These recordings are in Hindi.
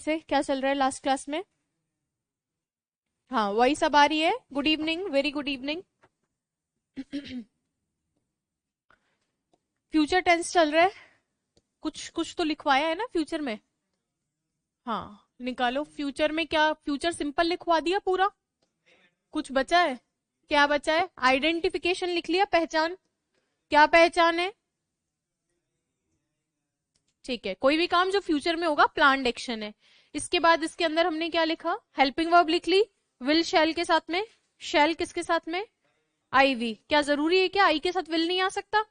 से? क्या चल रहा है लास्ट क्लास में? हाँ, वही सब आ रही है। Good evening, very good evening. Future tense चल रहा है। कुछ कुछ तो लिखवाया है ना फ्यूचर में? हाँ, निकालो। फ्यूचर में क्या? फ्यूचर सिंपल लिखवा दिया पूरा? कुछ बचा है? क्या बचा है? आइडेंटिफिकेशन लिख लिया, पहचान। क्या पहचान है? ठीक है, कोई भी काम जो फ्यूचर में होगा प्लान्ड एक्शन है। इसके बाद इसके अंदर हमने क्या लिखा? हेल्पिंग वर्ब लिख ली, विल शैल के साथ में। शैल किसके साथ में? आई वी। क्या जरूरी है क्या आई के साथ विल नहीं आ सकता?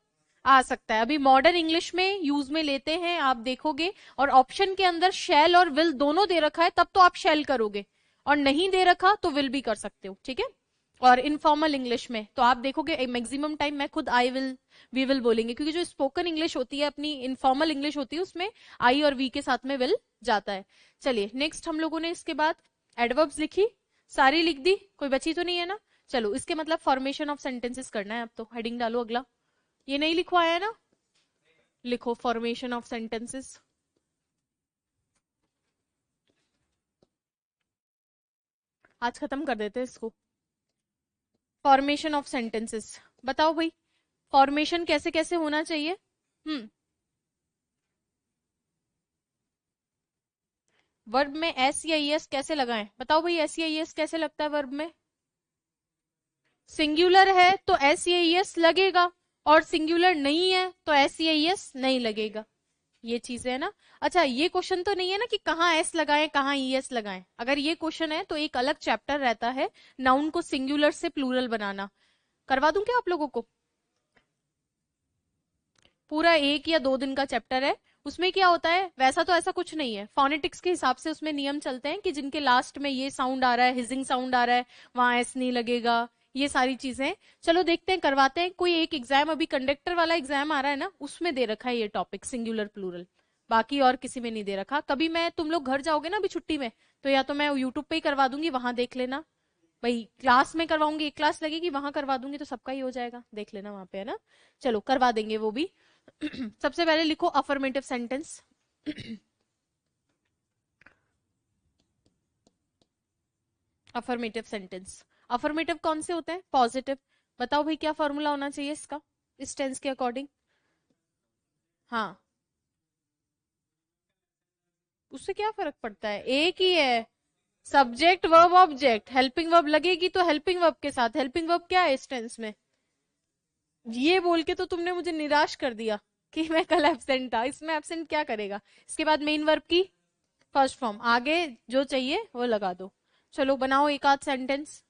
आ सकता है। अभी मॉडर्न इंग्लिश में यूज में लेते हैं, आप देखोगे। और ऑप्शन के अंदर शैल और विल दोनों दे रखा है, तब तो आप शैल करोगे। और नहीं दे रखा तो विल भी कर सकते हो, ठीक है। और इनफॉर्मल इंग्लिश में तो आप देखोगे मैक्सिमम टाइम मैं खुद आई विल, वी विल बोलेंगे, क्योंकि जो स्पोकन इंग्लिश होती है, अपनी इनफॉर्मल इंग्लिश होती है, उसमें आई और वी के साथ में विल जाता है। चलिए नेक्स्ट, हम लोगों ने इसके बाद एडवर्ब्स लिखी, सारी लिख दी, कोई बची तो नहीं है ना? चलो, इसके मतलब फॉर्मेशन ऑफ सेंटेंसेस करना है। अब तो हेडिंग डालो अगला। ये नहीं लिखवाया है ना? लिखो फॉर्मेशन ऑफ सेंटेंसेस। आज खत्म कर देते हैं इसको। फॉर्मेशन ऑफ सेंटेंसेस बताओ भाई, फॉर्मेशन कैसे कैसे होना चाहिए? वर्ब में एस या एस कैसे लगाएं? बताओ भाई, एस या एस कैसे लगता है वर्ब में? सिंगुलर है तो एस या एस लगेगा, और सिंगुलर नहीं है तो एस या एस नहीं लगेगा। ये चीजें है ना। अच्छा, ये क्वेश्चन तो नहीं है ना कि कहाँ एस लगाएं कहाँ ई एस लगाएं? अगर ये क्वेश्चन है तो एक अलग चैप्टर रहता है, नाउन को सिंगुलर से प्लूरल बनाना। करवा दूं क्या आप लोगों को? पूरा 1 या 2 दिन का चैप्टर है। उसमें क्या होता है, वैसा तो ऐसा कुछ नहीं है, फोनेटिक्स के हिसाब से उसमें नियम चलते हैं कि जिनके लास्ट में ये साउंड आ रहा है, हिजिंग साउंड आ रहा है, वहां एस नहीं लगेगा। ये सारी चीजें चलो देखते हैं, करवाते हैं। कोई एक एग्जाम, अभी कंडक्टर वाला एग्जाम आ रहा है ना, उसमें दे रखा है ये टॉपिक सिंगुलर प्लूरल। बाकी और किसी में नहीं दे रखा। कभी मैं, तुम लोग घर जाओगे ना अभी छुट्टी में, तो या तो मैं यूट्यूब पे ही करवा दूंगी, वहां देख लेना। भाई क्लास में करवाऊंगी, एक क्लास लगेगी, वहां करवा दूंगी तो सबका ही हो जाएगा, देख लेना वहां पे, है ना। चलो करवा देंगे वो भी। सबसे पहले लिखो affirmative sentence. Affirmative sentence. Affirmative कौन से होते हैं? पॉजिटिव। बताओ भाई, क्या फॉर्मूला होना चाहिए इसका, इस टेंस के अकॉर्डिंग? हाँ, उससे क्या फर्क पड़ता है, एक ही है। Subject verb object, helping verb लगेगी तो हेल्पिंग वर्ब के साथ। हेल्पिंग वर्ब क्या है इस टेंस में? ये बोल के तो तुमने मुझे निराश कर दिया कि मैं कल एब्सेंट था। इसमें एब्सेंट क्या करेगा? इसके बाद मेन वर्ब की फर्स्ट फॉर्म, आगे जो चाहिए वो लगा दो। चलो बनाओ एक आध सेंटेंस।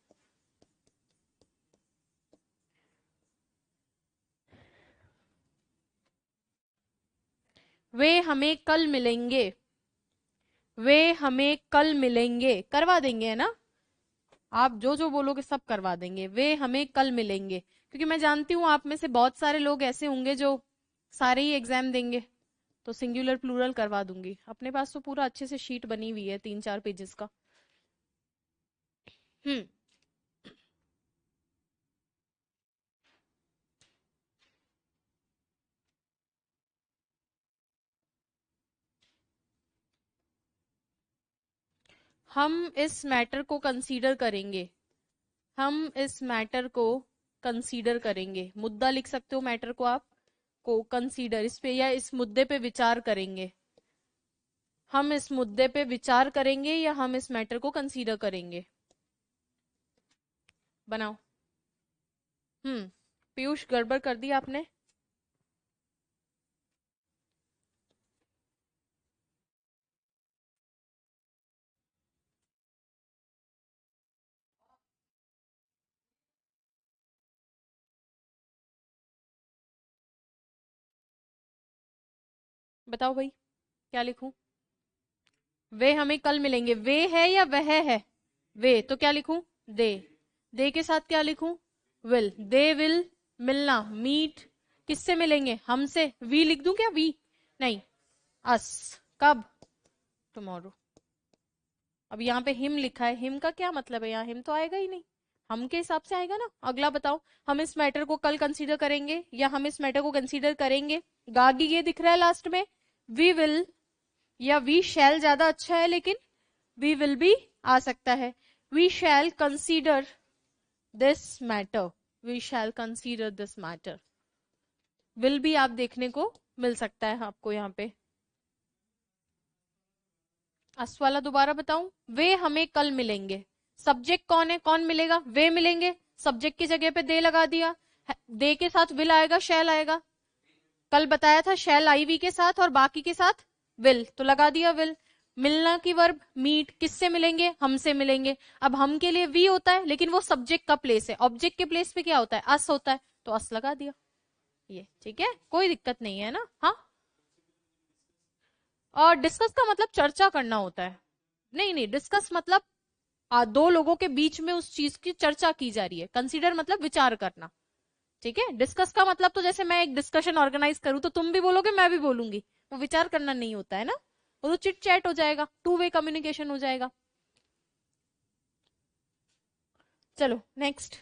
वे हमें कल मिलेंगे। वे हमें कल मिलेंगे करवा देंगे, है ना। आप जो जो बोलोगे सब करवा देंगे। वे हमें कल मिलेंगे, क्योंकि मैं जानती हूँ आप में से बहुत सारे लोग ऐसे होंगे जो सारे ही एग्जाम देंगे, तो सिंगुलर प्लूरल करवा दूंगी। अपने पास तो पूरा अच्छे से शीट बनी हुई है 3-4 पेजेस का। हम्म। हम इस मैटर को कंसीडर करेंगे। हम इस मैटर को कंसीडर करेंगे। मुद्दा लिख सकते हो मैटर को आप, को कंसीडर, इस पे या इस मुद्दे पे विचार करेंगे। हम इस मुद्दे पे विचार करेंगे या हम इस मैटर को कंसीडर करेंगे। बनाओ। पीयूष, गड़बड़ कर दी आपने। बताओ भाई, क्या लिखूं? वे हमें कल मिलेंगे, वे है या वह है? वे, तो क्या लिखूं? दे। दे के साथ क्या लिखूं? विल। दे विल मिलना, मीट। किससे मिलेंगे? हमसे। वी लिख दूं क्या? वी नहीं, अस। कब? टुमारो। अब यहाँ पे हिम लिखा है, हिम का क्या मतलब है? यहाँ हिम तो आएगा ही नहीं, हम के हिसाब से आएगा ना। अगला बताओ, हम इस मैटर को कल कंसीडर करेंगे या हम इस मैटर को कंसीडर करेंगे। गागी ये दिख रहा है लास्ट में, वी विल या वी शैल ज्यादा अच्छा है, लेकिन वी विल भी आ सकता है। We shall consider this matter, we shall consider this matter. Will भी आप देखने को मिल सकता है आपको यहाँ पे। अस वाला दोबारा बताऊं, वे हमें कल मिलेंगे। सब्जेक्ट कौन है, कौन मिलेगा, वे मिलेंगे। सब्जेक्ट की जगह पे दे लगा दिया, दे के साथ विल आएगा, शैल आएगा। कल बताया था शैल आई वी के साथ और बाकी के साथ विल, तो लगा दिया विल। मिलना की वर्ब मीट, किससे मिलेंगे, हमसे मिलेंगे। अब हम के लिए वी होता है, लेकिन वो सब्जेक्ट का प्लेस है, ऑब्जेक्ट के प्लेस पे क्या होता है, अस होता है, तो अस लगा दिया। ये ठीक है, कोई दिक्कत नहीं है ना। हाँ, और डिस्कस का मतलब चर्चा करना होता है। नहीं नहीं, डिस्कस मतलब दो लोगों के बीच में उस चीज की चर्चा की जा रही है। कंसीडर मतलब विचार करना। ठीक है, डिस्कस का मतलब तो जैसे मैं एक डिस्कशन ऑर्गेनाइज करूं तो तुम भी बोलोगे मैं भी बोलूंगी, वो विचार करना नहीं होता है ना, वो तो चिट चैट हो जाएगा, टू वे कम्युनिकेशन हो जाएगा। चलो नेक्स्ट,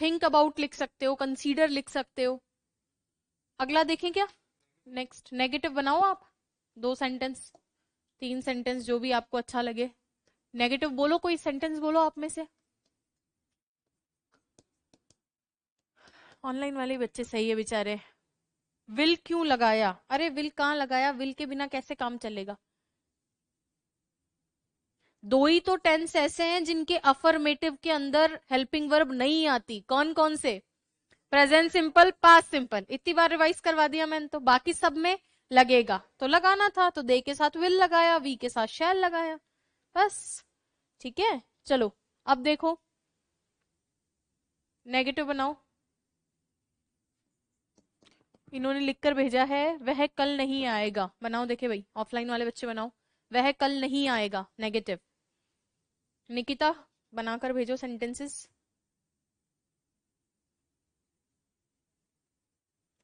थिंक अबाउट लिख सकते हो, कंसीडर लिख सकते हो। अगला देखें क्या, नेक्स्ट नेगेटिव बनाओ आप, 2 सेंटेंस 3 सेंटेंस जो भी आपको अच्छा लगे। नेगेटिव बोलो, कोई सेंटेंस बोलो आप में से। ऑनलाइन वाले बच्चे सही है बेचारे। विल क्यों लगाया, अरे विल कहाँ लगाया, विल के बिना कैसे काम चलेगा। दो ही तो टेंस ऐसे हैं जिनके अफर्मेटिव के अंदर हेल्पिंग वर्ब नहीं आती। कौन कौन से, प्रेजेंट सिंपल, पास्ट सिंपल, इतनी बार रिवाइज करवा दिया मैंने तो। बाकी सब में लगेगा तो लगाना था, तो दे के साथ विल लगाया, वी के साथ शैल लगाया, बस। ठीक है, चलो अब देखो, नेगेटिव बनाओ। इन्होंने लिखकर भेजा है वह कल नहीं आएगा, बनाओ देखे भाई, ऑफलाइन वाले बच्चे बनाओ। वह कल नहीं आएगा, नेगेटिव। निकिता बनाकर भेजो sentences.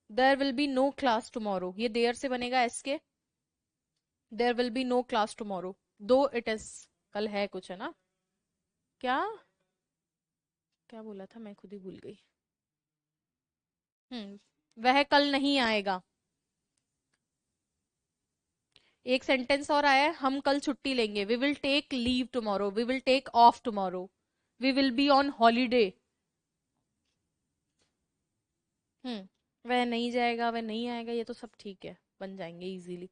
There will be no class tomorrow, ये देयर से बनेगा एस के। There will be no class tomorrow, though it is, कल है कुछ है ना, क्या क्या बोला था मैं खुद ही भूल गई। वह कल नहीं आएगा। एक सेंटेंस और आया है, हम कल छुट्टी लेंगे, we will take leave tomorrow, we will take off tomorrow, we will be on holiday. वह नहीं जाएगा, वह नहीं आएगा, ये तो सब ठीक है, बन जाएंगे इजीली।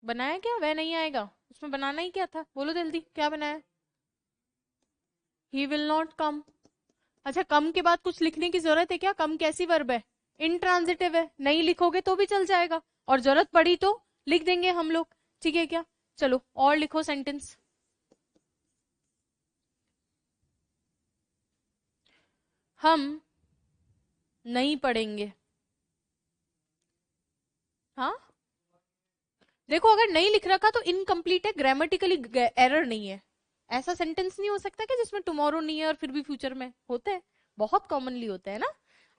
बनाया क्या, वह नहीं आएगा, उसमें बनाना ही क्या था, बोलो जल्दी क्या बनाया। He will not come. अच्छा, कम के बाद कुछ लिखने की जरूरत है क्या, कम कैसी वर्ब है, इंट्रांजिटिव है, नहीं लिखोगे तो भी चल जाएगा, और जरूरत पड़ी तो लिख देंगे हम लोग। ठीक है क्या, चलो और लिखो सेंटेंस। हम नहीं पढ़ेंगे। हाँ, देखो अगर नहीं लिख रखा तो इनकम्प्लीट है, ग्रामेटिकली एरर नहीं है। ऐसा सेंटेंस नहीं हो सकता कि जिसमें टुमारो नहीं है और फिर भी फ्यूचर में होते हैं, बहुत कॉमनली होते हैं ना।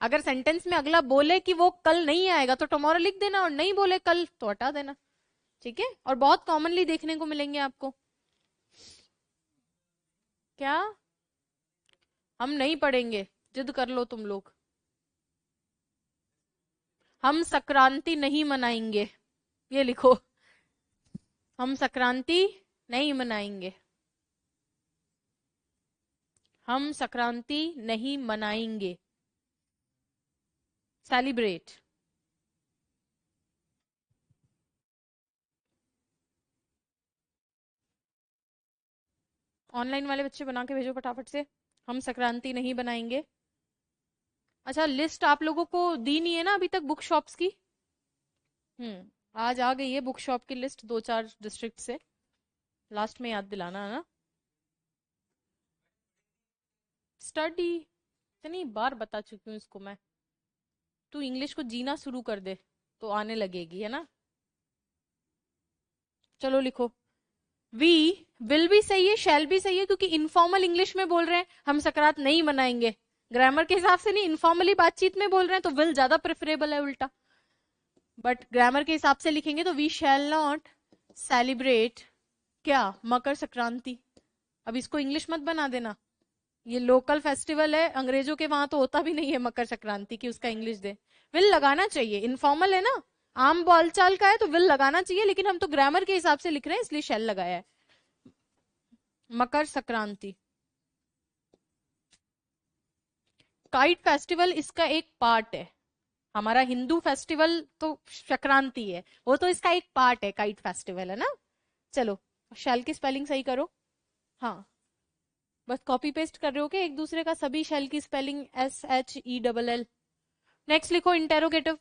अगर सेंटेंस में अगला बोले कि वो कल नहीं आएगा तो टुमारो लिख देना, और नहीं बोले कल तो हटा देना। ठीक है, और बहुत कॉमनली देखने को मिलेंगे आपको। क्या, हम नहीं पढ़ेंगे, जिद कर लो तुम लोग। हम संक्रांति नहीं मनाएंगे, ये लिखो, हम संक्रांति नहीं मनाएंगे, हम संक्रांति नहीं मनाएंगे, सेलिब्रेट। ऑनलाइन वाले बच्चे बना के भेजो फटाफट से, हम संक्रांति नहीं बनाएंगे। अच्छा, लिस्ट आप लोगों को दी नहीं है ना अभी तक बुक शॉप्स की। आज आ गई है बुक शॉप की लिस्ट 2-4 डिस्ट्रिक्ट से, लास्ट में याद दिलाना है ना। स्टडी इतनी बार बता चुकी हूँ इसको मैं, तू इंग्लिश को जीना शुरू कर दे तो आने लगेगी, है ना। चलो लिखो, वी विल भी सही है, शैल भी सही है, क्योंकि इनफॉर्मल इंग्लिश में बोल रहे हैं, हम सकरात नहीं मनाएंगे। ग्रामर के हिसाब से नहीं, इनफॉर्मली बातचीत में बोल रहे हैं तो विल ज्यादा प्रेफरेबल है उल्टा। बट ग्रामर के हिसाब से लिखेंगे तो वी शैल नॉट सेलिब्रेट क्या, मकर संक्रांति। अब इसको इंग्लिश मत बना देना, ये लोकल फेस्टिवल है, अंग्रेजों के वहां तो होता भी नहीं है मकर संक्रांति की, उसका इंग्लिश दे। विल लगाना चाहिए, इनफॉर्मल है ना, आम बोलचाल का है तो विल लगाना चाहिए, लेकिन हम तो ग्रामर के हिसाब से लिख रहे हैं इसलिए शेल लगाया है। मकर संक्रांति, काइट फेस्टिवल इसका एक पार्ट है। हमारा हिंदू फेस्टिवल तो संक्रांति है, वो तो इसका एक पार्ट है, काइट फेस्टिवल है ना। चलो, शेल की स्पेलिंग सही करो। हाँ, बस कॉपी पेस्ट कर रहे हो क्या एक दूसरे का, सभी शेल की स्पेलिंग SHELL। नेक्स्ट लिखो इंटेरोगेटिव।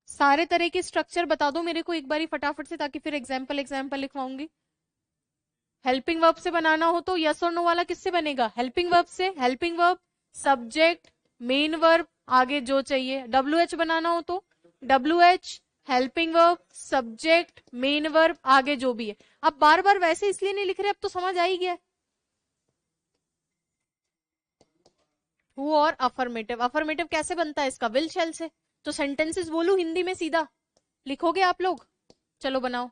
सारे तरह के स्ट्रक्चर बता दो मेरे को एक बारी फटाफट से, ताकि फिर एग्जाम्पल एग्जाम्पल लिखवाऊंगी। हेल्पिंग वर्ब से बनाना हो तो यस और नो वाला किससे बनेगा? हेल्पिंग वर्ब से। Helping verb, subject, main verb, आगे जो चाहिए। WH बनाना हो तो WH, helping verb, subject, main verb, आगे जो भी है। अब बार बार वैसे इसलिए नहीं लिख रहे, अब तो समझ आ ही गया। हु और अफर्मेटिव, अफर्मेटिव कैसे बनता है इसका? विल शेल से। तो सेंटेंसेस बोलू हिंदी में सीधा, लिखोगे आप लोग? चलो बनाओ।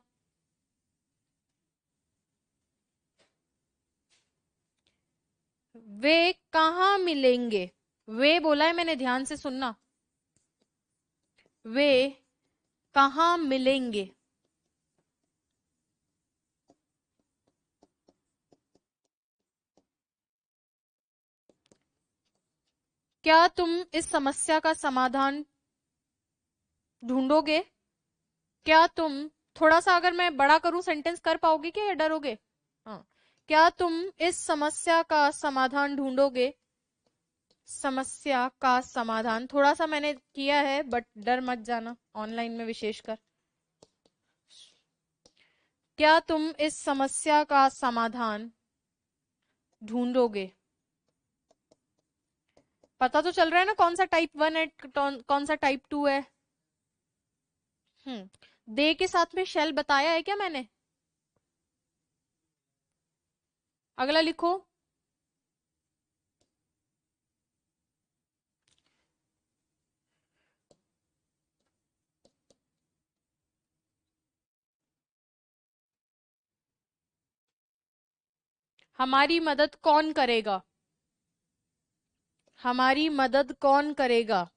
वे कहाँ मिलेंगे? वे बोला है मैंने, ध्यान से सुनना। वे कहाँ मिलेंगे? क्या तुम इस समस्या का समाधान ढूंढोगे? क्या तुम, थोड़ा सा अगर मैं बड़ा करूं सेंटेंस कर पाओगे क्या, या डरोगे? हाँ, क्या तुम इस समस्या का समाधान ढूंढोगे? समस्या का समाधान थोड़ा सा मैंने किया है, बट डर मत जाना, ऑनलाइन में विशेषकर। क्या तुम इस समस्या का समाधान ढूंढोगे? पता तो चल रहा है ना कौन सा टाइप 1 है, कौन सा टाइप 2 है। दे के साथ में शेल बताया है क्या मैंने? अगला लिखो। हमारी मदद कौन करेगा? हमारी मदद कौन करेगा?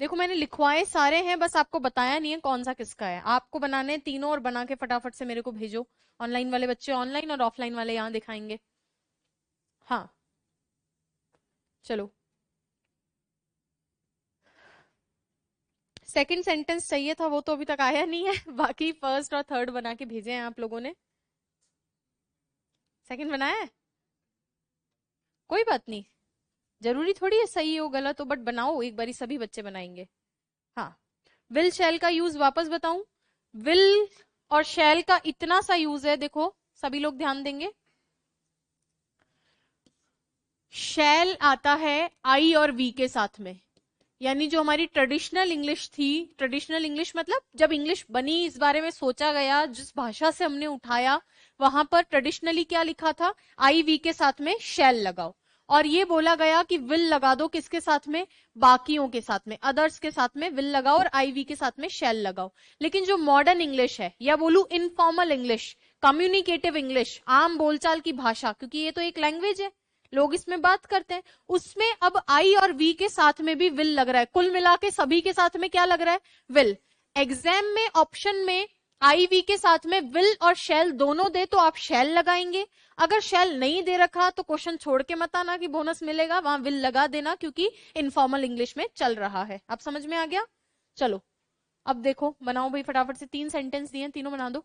देखो मैंने लिखवाए सारे हैं, बस आपको बताया नहीं है कौन सा किसका है। आपको बनाने हैं तीनों, और बना के फटाफट से मेरे को भेजो। ऑनलाइन वाले बच्चे ऑनलाइन, और ऑफलाइन वाले यहाँ दिखाएंगे। हाँ, चलो। सेकंड सेंटेंस चाहिए था, वो तो अभी तक आया नहीं है। बाकी फर्स्ट और थर्ड बना के भेजे हैं आप लोगों ने। सेकंड बनाया है, कोई बात नहीं, जरूरी थोड़ी है सही हो गलत हो, बट बनाओ एक बारी, सभी बच्चे बनाएंगे। हाँ, विल शैल का यूज वापस बताऊं। विल और शैल का इतना सा यूज है, देखो सभी लोग ध्यान देंगे। शैल आता है आई और वी के साथ में, यानी जो हमारी ट्रेडिशनल इंग्लिश थी, ट्रेडिशनल इंग्लिश मतलब जब इंग्लिश बनी, इस बारे में सोचा गया, जिस भाषा से हमने उठाया, वहां पर ट्रेडिशनली क्या लिखा था? आई वी के साथ में शैल लगाओ। और ये बोला गया कि विल लगा दो किसके साथ में? बाकियों के साथ में, अदर्स के साथ में विल लगाओ और आई वी के साथ में शैल लगाओ। लेकिन जो मॉडर्न इंग्लिश है, या बोलू इनफॉर्मल इंग्लिश, कम्युनिकेटिव इंग्लिश, आम बोलचाल की भाषा, क्योंकि ये तो एक लैंग्वेज है, लोग इसमें बात करते हैं, उसमें अब आई और वी के साथ में भी विल लग रहा है। कुल मिला के सभी के साथ में क्या लग रहा है? विल। एग्जाम में ऑप्शन में आई वी के साथ में विल और शैल दोनों दे तो आप शैल लगाएंगे। अगर शैल नहीं दे रखा तो क्वेश्चन छोड़ के मत आना कि बोनस मिलेगा, वहां विल लगा देना, क्योंकि इनफॉर्मल इंग्लिश में चल रहा है। अब समझ में आ गया? चलो, अब देखो बनाओ भाई फटाफट से, 3 सेंटेंस दिए, तीनों बना दो।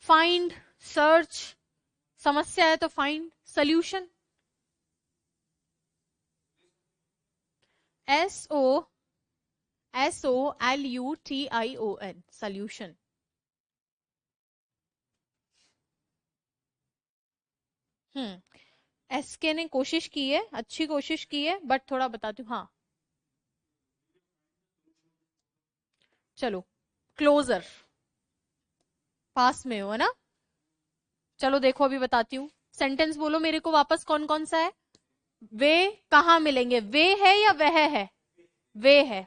फाइंड, सर्च, समस्या है तो फाइंड, सोल्यूशन। SOLUTION, solution. एसके ने कोशिश की है, अच्छी कोशिश की है, बट थोड़ा बताती हूँ। हाँ, चलो, क्लोजर, पास में हो है ना। चलो देखो अभी बताती हूँ, सेंटेंस बोलो मेरे को वापस, कौन कौन सा है? वे कहाँ मिलेंगे, वे है या वह है, वे है।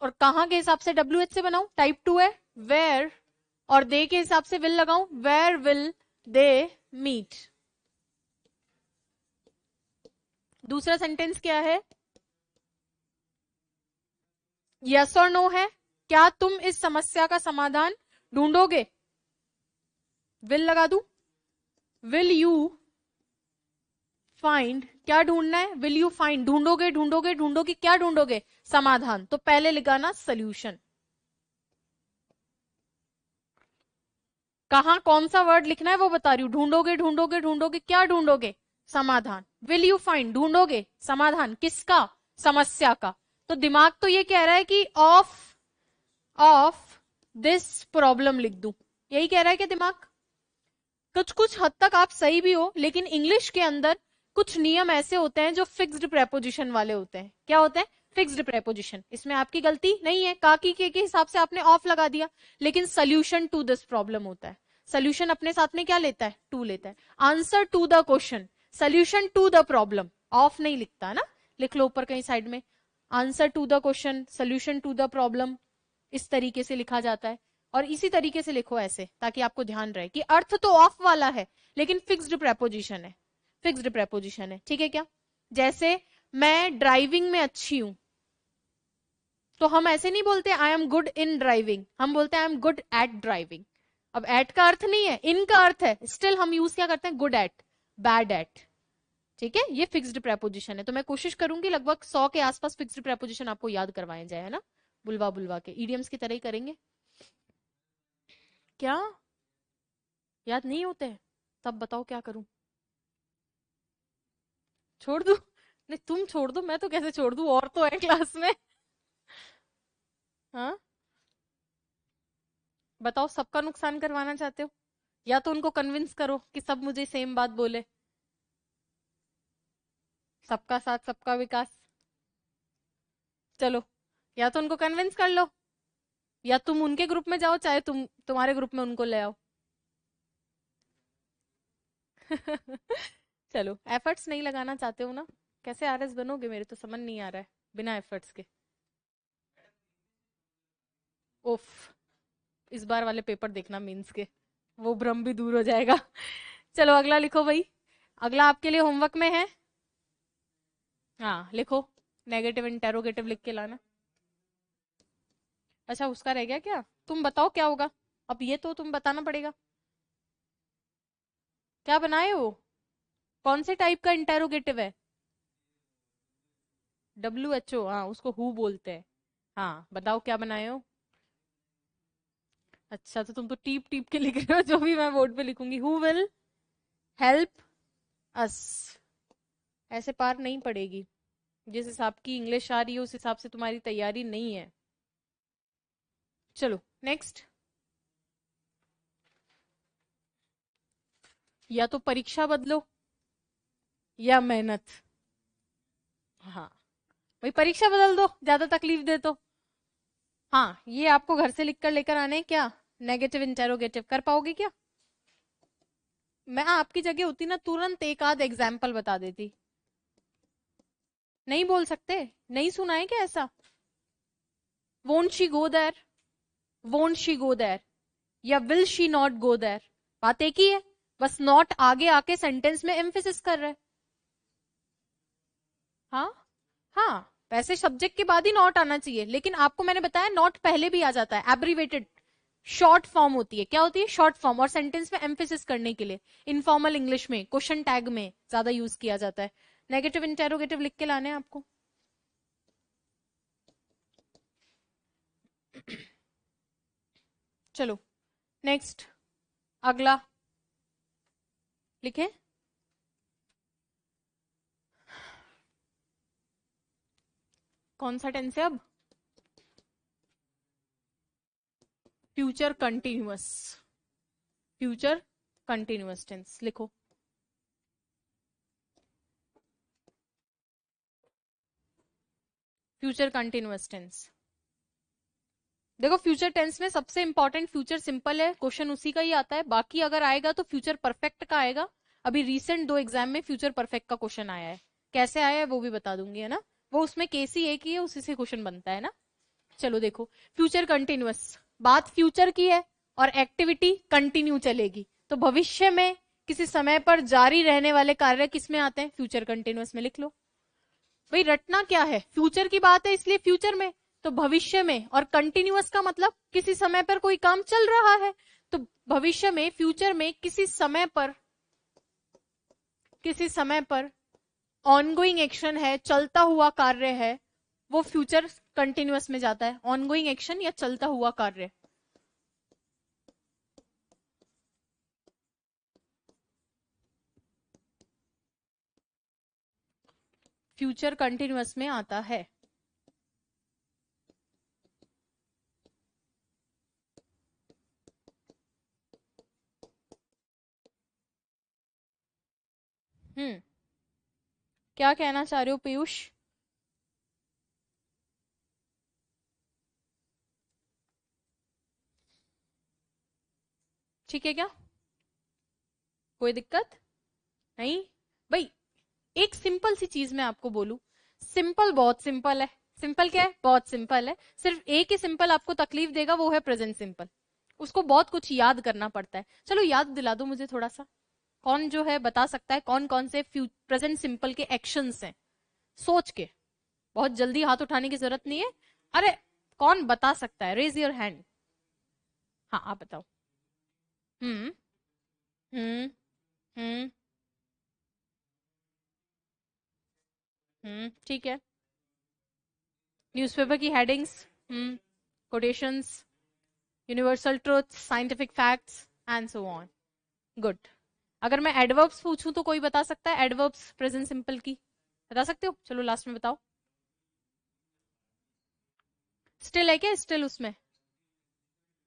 और कहाँ के हिसाब से WH से बनाऊं, टाइप 2 है, वेयर, और दे के हिसाब से विल लगाऊं, वेयर विल दे मीट। दूसरा सेंटेंस क्या है, यस और नो है, क्या तुम इस समस्या का समाधान ढूंढोगे, विल लगा दूं, विल यू फाइंड, क्या ढूंढना है, विल यू फाइंड, ढूंढोगे ढूंढोगे ढूंढोगे, क्या ढूंढोगे, समाधान, तो पहले लिखाना सोल्यूशन। कहां कौन सा वर्ड लिखना है वो बता रही हूं, ढूंढोगे ढूंढोगे ढूंढोगे, क्या ढूंढोगे, समाधान, विल यू फाइंड, ढूंढोगे समाधान किसका, समस्या का। तो दिमाग तो ये कह रहा है कि ऑफ दिस प्रॉब्लम लिख दूं, यही कह रहा है कि दिमाग। कुछ कुछ हद तक आप सही भी हो, लेकिन इंग्लिश के अंदर कुछ नियम ऐसे होते हैं जो फिक्स्ड प्रेपोजिशन वाले होते हैं। क्या होते हैं, फिक्स्ड प्रेपोजिशन। इसमें आपकी गलती नहीं है, काकी के हिसाब से आपने ऑफ लगा दिया, लेकिन सोल्यूशन टू दिस प्रॉब्लम होता है। सोल्यूशन अपने साथ में क्या लेता है, टू लेता है। Answer to the question, solution to the problem, of नहीं लिखता ना, लिख लो ऊपर कहीं साइड में, answer to the question, solution to the problem, इस तरीके से लिखा जाता है। और इसी तरीके से लिखो ऐसे, ताकि आपको ध्यान रहे कि अर्थ तो ऑफ वाला है, लेकिन फिक्स्ड प्रेपोजिशन है, फिक्स्ड प्रेपोजिशन है, ठीक है क्या। जैसे मैं ड्राइविंग में अच्छी हूं, तो हम ऐसे नहीं बोलते I am good in driving, हम बोलते हैं I am good at driving. अब एट का अर्थ नहीं है, इन का अर्थ है, स्टिल हम यूज क्या करते हैं, गुड एट, बैड एट, ठीक है। ये फिक्स्ड प्रेपोजिशन है, तो मैं कोशिश करूंगी लगभग 100 के आसपास फिक्स्ड प्रेपोजिशन आपको याद करवाए जाए, है ना, बुलवा बुलवा के, इडियम्स की तरह ही करेंगे। क्या याद नहीं होते हैं, तब बताओ क्या करूं, छोड़ दूं, नहीं तुम छोड़ दो, मैं तो कैसे छोड़ दूं, और तो है क्लास में। हाँ बताओ, सबका नुकसान करवाना चाहते हो, या तो उनको कन्विंस करो कि सब मुझे सेम बात बोले, सबका साथ सबका विकास। चलो, या तो उनको कन्विंस कर लो, या तुम उनके ग्रुप में जाओ, चाहे तुम्हारे ग्रुप में उनको ले आओ। चलो, एफर्ट्स नहीं लगाना चाहते हो ना, कैसे आरएस बनोगे, मेरे तो समझ नहीं आ रहा है बिना एफर्ट्स के। उफ, इस बार वाले पेपर देखना मींस के, वो भ्रम भी दूर हो जाएगा। चलो अगला लिखो भाई, अगला आपके लिए होमवर्क में है। हाँ लिखो, नेगेटिव इंटेरोगेटिव लिख के लाना। अच्छा उसका रह गया क्या, तुम बताओ क्या होगा, अब ये तो तुम बताना पड़ेगा, क्या बनाए हो, कौन से टाइप का इंटेरोगेटिव है, WHO, हाँ उसको हु बोलते हैं। हाँ बताओ क्या बनाए हो। अच्छा तो तुम तो टीप टीप के लिख रहे हो, जो भी मैं बोर्ड पे लिखूंगी, हु विल हेल्प अस, ऐसे पार नहीं पड़ेगी, जिस हिसाब की इंग्लिश आ रही है उस हिसाब से तुम्हारी तैयारी नहीं है। चलो नेक्स्ट, या तो परीक्षा बदलो या मेहनत। हाँ भाई परीक्षा बदल दो, ज्यादा तकलीफ दे तो। हाँ ये आपको घर से लिख कर लेकर आने हैं क्या, नेगेटिव इंटेरोगेटिव कर पाओगे क्या, मैं आपकी जगह होती ना तुरंत एक आध एग्जाम्पल बता देती। नहीं बोल सकते, नहीं सुना है क्या ऐसा, won't she go there, won't she go there, या will she not go there, बात एक ही है, बस नॉट आगे आके सेंटेंस में एम्फेसिस कर रहा है। हाँ हाँ, वैसे सब्जेक्ट के बाद ही नॉट आना चाहिए, लेकिन आपको मैंने बताया नॉट पहले भी आ जाता है, एब्रीवेटेड शॉर्ट फॉर्म होती है, क्या होती है, शॉर्ट फॉर्म, और सेंटेंस में एम्फेसिस करने के लिए इनफॉर्मल इंग्लिश में क्वेश्चन टैग में ज्यादा यूज किया जाता है। नेगेटिव इंटेरोगेटिव लिख के लाने हैं आपको। चलो नेक्स्ट, अगला लिखे, कौन सा टेंस है अब, future continuous, future continuous tense लिखो। फ्यूचर कंटिन्यूअस टेंस, देखो फ्यूचर टेंस में सबसे इंपॉर्टेंट फ्यूचर सिंपल है, क्वेश्चन उसी का ही आता है, बाकी अगर आएगा तो फ्यूचर परफेक्ट का आएगा, अभी रिसेंट 2 एग्जाम में फ्यूचर परफेक्ट का क्वेश्चन आया है, कैसे आया है वो भी बता दूंगी, है ना। वो उसमें केस ही एक ही है, उसी से क्वेश्चन बनता है ना। चलो देखो, फ्यूचर कंटिन्यूअस, बात फ्यूचर की है और एक्टिविटी कंटिन्यू चलेगी, तो भविष्य में किसी समय पर जारी रहने वाले कार्य किस में आते हैं, फ्यूचर कंटिन्यूअस में लिख लो। भाई रटना क्या है, फ्यूचर की बात है इसलिए फ्यूचर में, तो भविष्य में, और कंटिन्यूअस का मतलब किसी समय पर कोई काम चल रहा है, तो भविष्य में, फ्यूचर में किसी समय पर ऑनगोइंग एक्शन है, चलता हुआ कार्य है, वो फ्यूचर कंटिन्यूअस में जाता है। ऑनगोइंग एक्शन या चलता हुआ कार्य, फ्यूचर कंटिन्यूअस में आता है। क्या कहना चाह रहे हो पीयूष? ठीक है क्या, कोई दिक्कत नहीं? भाई एक सिंपल सी चीज मैं आपको बोलूं, सिंपल बहुत सिंपल है। सिंपल क्या है, बहुत सिंपल है। सिर्फ एक ही सिंपल आपको तकलीफ देगा, वो है प्रेजेंट सिंपल। उसको बहुत कुछ याद करना पड़ता है। चलो याद दिला दो मुझे थोड़ा सा, कौन जो है बता सकता है कौन कौन से प्रेजेंट सिंपल के एक्शंस हैं, सोच के। बहुत जल्दी हाथ उठाने की जरूरत नहीं है। अरे कौन बता सकता है, रेज योर हैंड। हाँ आप बताओ। हम्म। हम्म। हम्म। ठीक है। न्यूज़पेपर की headings. Quotations, universal truth, scientific facts and so on. Good. अगर मैं एडवर्ब्स पूछूं तो कोई बता सकता है, एडवर्ब्स प्रेजेंट सिंपल की बता सकते हो? चलो लास्ट में बताओ। स्टिल है क्या, स्टिल उसमें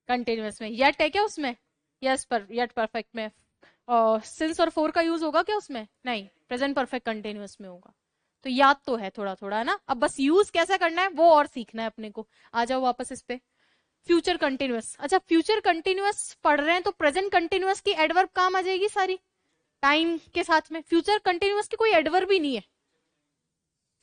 कंटिन्यूअस में? येट है क्या उसमें? यस, पर येट परफेक्ट में और सिंस और फोर का यूज होगा क्या उसमें? नहीं, प्रेजेंट परफेक्ट कंटिन्यूअस में होगा। तो याद तो है थोड़ा थोड़ा, है ना। अब बस यूज कैसे करना है वो और सीखना है अपने को। आ जाओ वापस इस पे। फ्यूचर कंटिन्यूअस, अच्छा फ्यूचर कंटिन्यूअस पढ़ रहे हैं तो प्रेजेंट कंटिन्यूअस की एडवर्ब काम आ जाएगी सारी, टाइम के साथ में। फ्यूचर कंटिन्यूअस की कोई एडवर्ब भी नहीं है,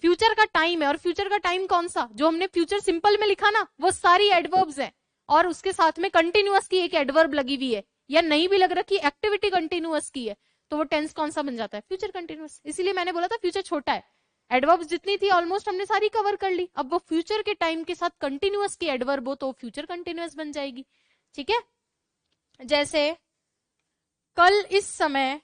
फ्यूचर का टाइम है। और फ्यूचर का टाइम कौन सा, जो हमने फ्यूचर सिंपल में लिखा ना, वो सारी एडवर्ब्स है। और उसके साथ में कंटिन्यूअस की एक एडवर्ब लगी हुई है, या नहीं भी लग रखी, एक्टिविटी कंटिन्यूअस की है, तो वो टेंस कौन सा बन जाता है, फ्यूचर कंटिन्यूअस। इसीलिए मैंने बोला था फ्यूचर छोटा है। एडवर्ब्स जितनी थी ऑलमोस्ट हमने सारी कवर कर ली। अब वो फ्यूचर के टाइम के साथ कंटिन्यूअस की एडवर्ब हो तो फ्यूचर कंटिन्यूअस बन जाएगी। ठीक है, जैसे कल इस समय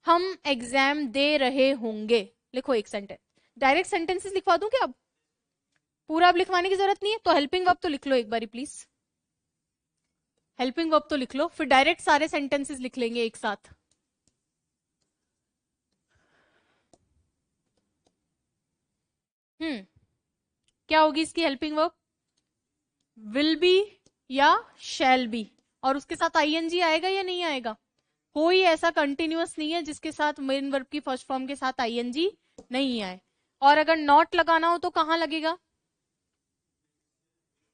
हम एग्जाम दे रहे होंगे, लिखो एक सेंटेंस। डायरेक्ट सेंटेंसेस लिखवा दूं क्या अब? पूरा अब लिखवाने की जरूरत नहीं है, तो हेल्पिंग वर्ब तो लिख लो एक बारी प्लीज। हेल्पिंग वर्ब तो लिख लो, फिर डायरेक्ट सारे सेंटेंसेस लिख लेंगे एक साथ। क्या होगी इसकी हेल्पिंग वर्ब? विल बी या शैल बी, और उसके साथ आईएनजी आएगा या नहीं आएगा? कोई ऐसा कंटिन्यूअस नहीं है जिसके साथ मेन वर्ब की फर्स्ट फॉर्म के साथ आईएनजी नहीं आए। और अगर नॉट लगाना हो तो कहां लगेगा?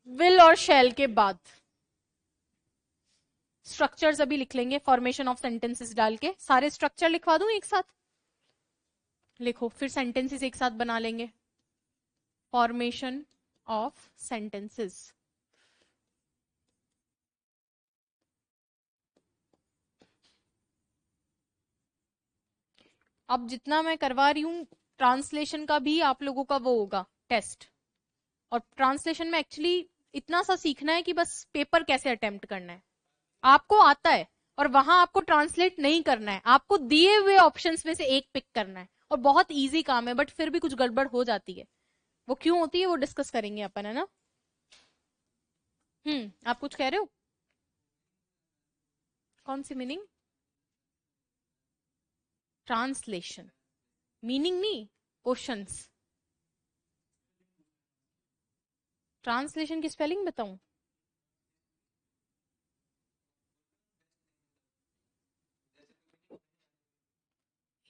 विल और शैल के बाद। स्ट्रक्चर्स अभी लिख लेंगे, फॉर्मेशन ऑफ सेंटेंसेस डाल के सारे स्ट्रक्चर लिखवा दूं एक साथ, लिखो फिर सेंटेंसेस एक साथ बना लेंगे। फॉर्मेशन ऑफ सेंटेंसेस, अब जितना मैं करवा रही हूं ट्रांसलेशन का भी आप लोगों का वो होगा टेस्ट। और ट्रांसलेशन में एक्चुअली इतना सा सीखना है कि बस पेपर कैसे अटेम्प्ट करना है आपको आता है, और वहां आपको ट्रांसलेट नहीं करना है, आपको दिए हुए ऑप्शंस में से एक पिक करना है। और बहुत इजी काम है, बट फिर भी कुछ गड़बड़ हो जाती है। वो क्यों होती है वो डिस्कस करेंगे अपन, है ना। आप कुछ कह रहे हो? कौन सी मीनिंग? ट्रांसलेशन मीनिंग नहीं, क्वेश्चंस। ट्रांसलेशन की स्पेलिंग बताऊं?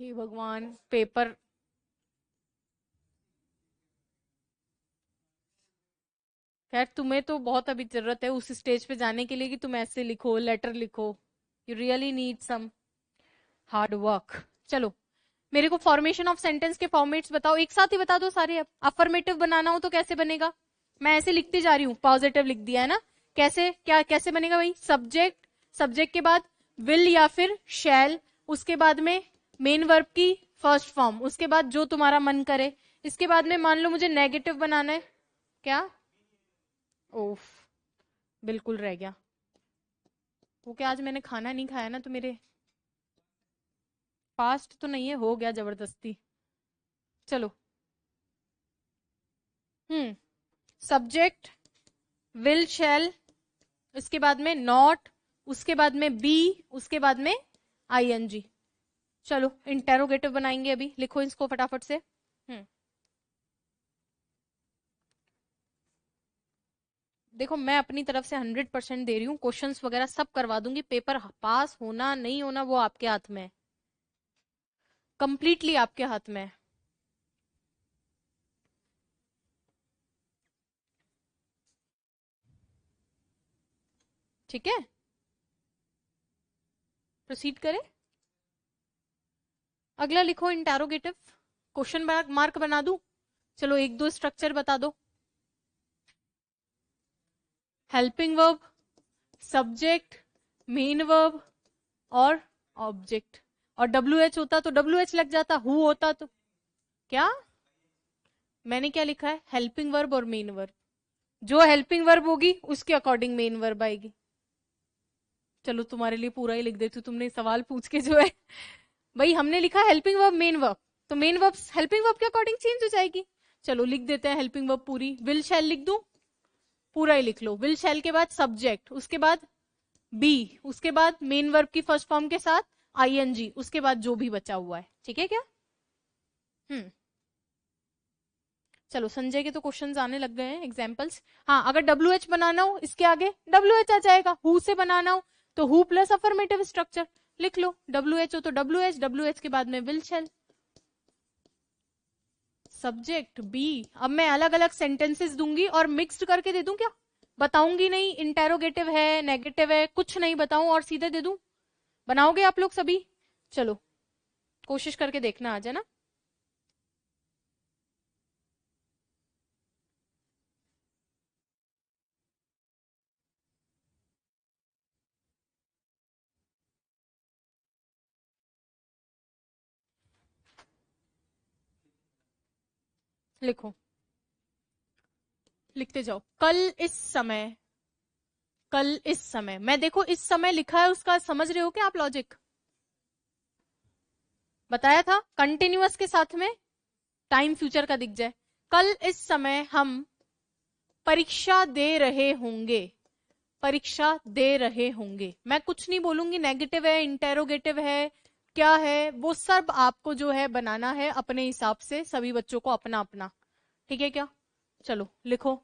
हे भगवान, पेपर। खैर तुम्हें तो बहुत अभी जरूरत है उस स्टेज पे जाने के लिए कि तुम ऐसे लिखो, लेटर लिखो। You really need some hard work. चलो मेरे को फॉर्मेशन ऑफ सेंटेंस के फॉर्मेट्स बताओ, एक साथ ही बता दो सारे। अब अफर्मेटिव बनाना हो तो कैसे बनेगा? मैं ऐसे लिखती जा रही हूँ, पॉजिटिव लिख दिया है ना। कैसे, क्या कैसे बनेगा भाई? सब्जेक्ट, सब्जेक्ट के बाद विल या फिर शैल, उसके बाद में मेन वर्ब की फर्स्ट फॉर्म, उसके बाद जो तुम्हारा मन करे। इसके बाद में मान लो मुझे नेगेटिव बनाना है, क्या? ओफ, बिल्कुल रह गया वो। क्या आज मैंने खाना नहीं खाया ना, तो मेरे फास्ट तो नहीं है, हो गया जबरदस्ती। चलो, सब्जेक्ट विल शैल, इसके बाद में नॉट, उसके बाद में बी, उसके बाद में आईएनजी। चलो इंटेरोगेटिव बनाएंगे अभी, लिखो इसको फटाफट से। देखो मैं अपनी तरफ से 100% दे रही हूँ, क्वेश्चंस वगैरह सब करवा दूंगी, पेपर पास होना नहीं होना वो आपके हाथ में है, कंप्लीटली आपके हाथ में है। ठीक है, प्रोसीड करें। अगला लिखो इंटेरोगेटिव, क्वेश्चन मार्क बना दूं? चलो एक दो स्ट्रक्चर बता दो। Helping verb, subject, main verb और ऑब्जेक्ट। और डब्ल्यू एच होता तो डब्ल्यू एच लग जाता, हु होता तो क्या? मैंने क्या लिखा है? हेल्पिंग वर्ब और मेन वर्ब। जो हेल्पिंग वर्ब होगी उसके अकॉर्डिंग मेन वर्ब आएगी। चलो तुम्हारे लिए पूरा ही लिख देती हूँ, तुमने सवाल पूछ के जो है भाई हमने लिखा हेल्पिंग वर्ब मेन वर्ब, तो मेन वर्ब हेल्पिंग वर्ब के अकॉर्डिंग चेंज हो जाएगी। चलो लिख देते हैं हेल्पिंग वर्ब पूरी। विल शैल लिख दूं? पूरा ही लिख लो। विल शैल के बाद सब्जेक्ट, उसके बाद बी, उसके बाद मेन वर्ब की फर्स्ट फॉर्म के साथ आईएनजी, उसके बाद जो भी बचा हुआ है। ठीक है क्या? चलो संजय के तो क्वेश्चंस आने लग गए हैं, एग्जांपल्स। हाँ, अगर डब्ल्यू एच बनाना हो इसके आगे डब्ल्यू एच आ जाएगा। हु से बनाना हो तो हु प्लस अफर्मेटिव स्ट्रक्चर लिख लो। डब्ल्यू एच हो तो डब्ल्यू एच, डब्ल्यू एच के बाद में विल शैल, सब्जेक्ट बी। अब मैं अलग अलग सेंटेंसेस दूंगी और मिक्स्ड करके दे दूं क्या? बताऊंगी नहीं, इंटेरोगेटिव है नेगेटिव है कुछ नहीं बताऊं और सीधे दे दूं? बनाओगे आप लोग सभी? चलो कोशिश करके देखना आज, है ना। लिखो, लिखते जाओ। कल इस समय, कल इस समय, मैं देखो इस समय लिखा है उसका समझ रहे हो क्या आप लॉजिक? बताया था कंटिन्यूअस के साथ में टाइम फ्यूचर का दिख जाए। कल इस समय हम परीक्षा दे रहे होंगे, परीक्षा दे रहे होंगे। मैं कुछ नहीं बोलूंगी, नेगेटिव है इंटेरोगेटिव है क्या है वो सब आपको जो है बनाना है अपने हिसाब से, सभी बच्चों को अपना अपना। ठीक है क्या? चलो लिखो।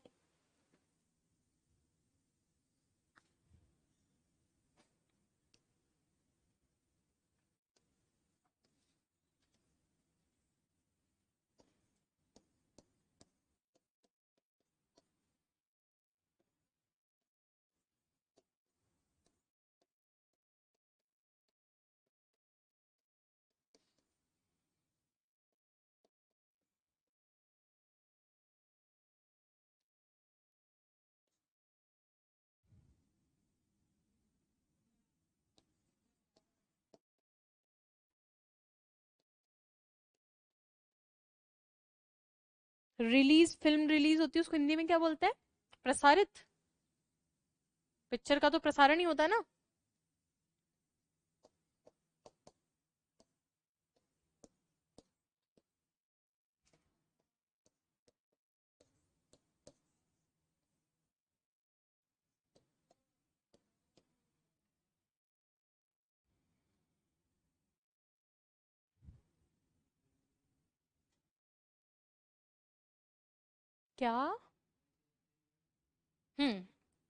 रिलीज, फिल्म रिलीज होती है उसको हिंदी में क्या बोलते हैं? प्रसारित। पिक्चर का तो प्रसारण ही होता है ना। क्या?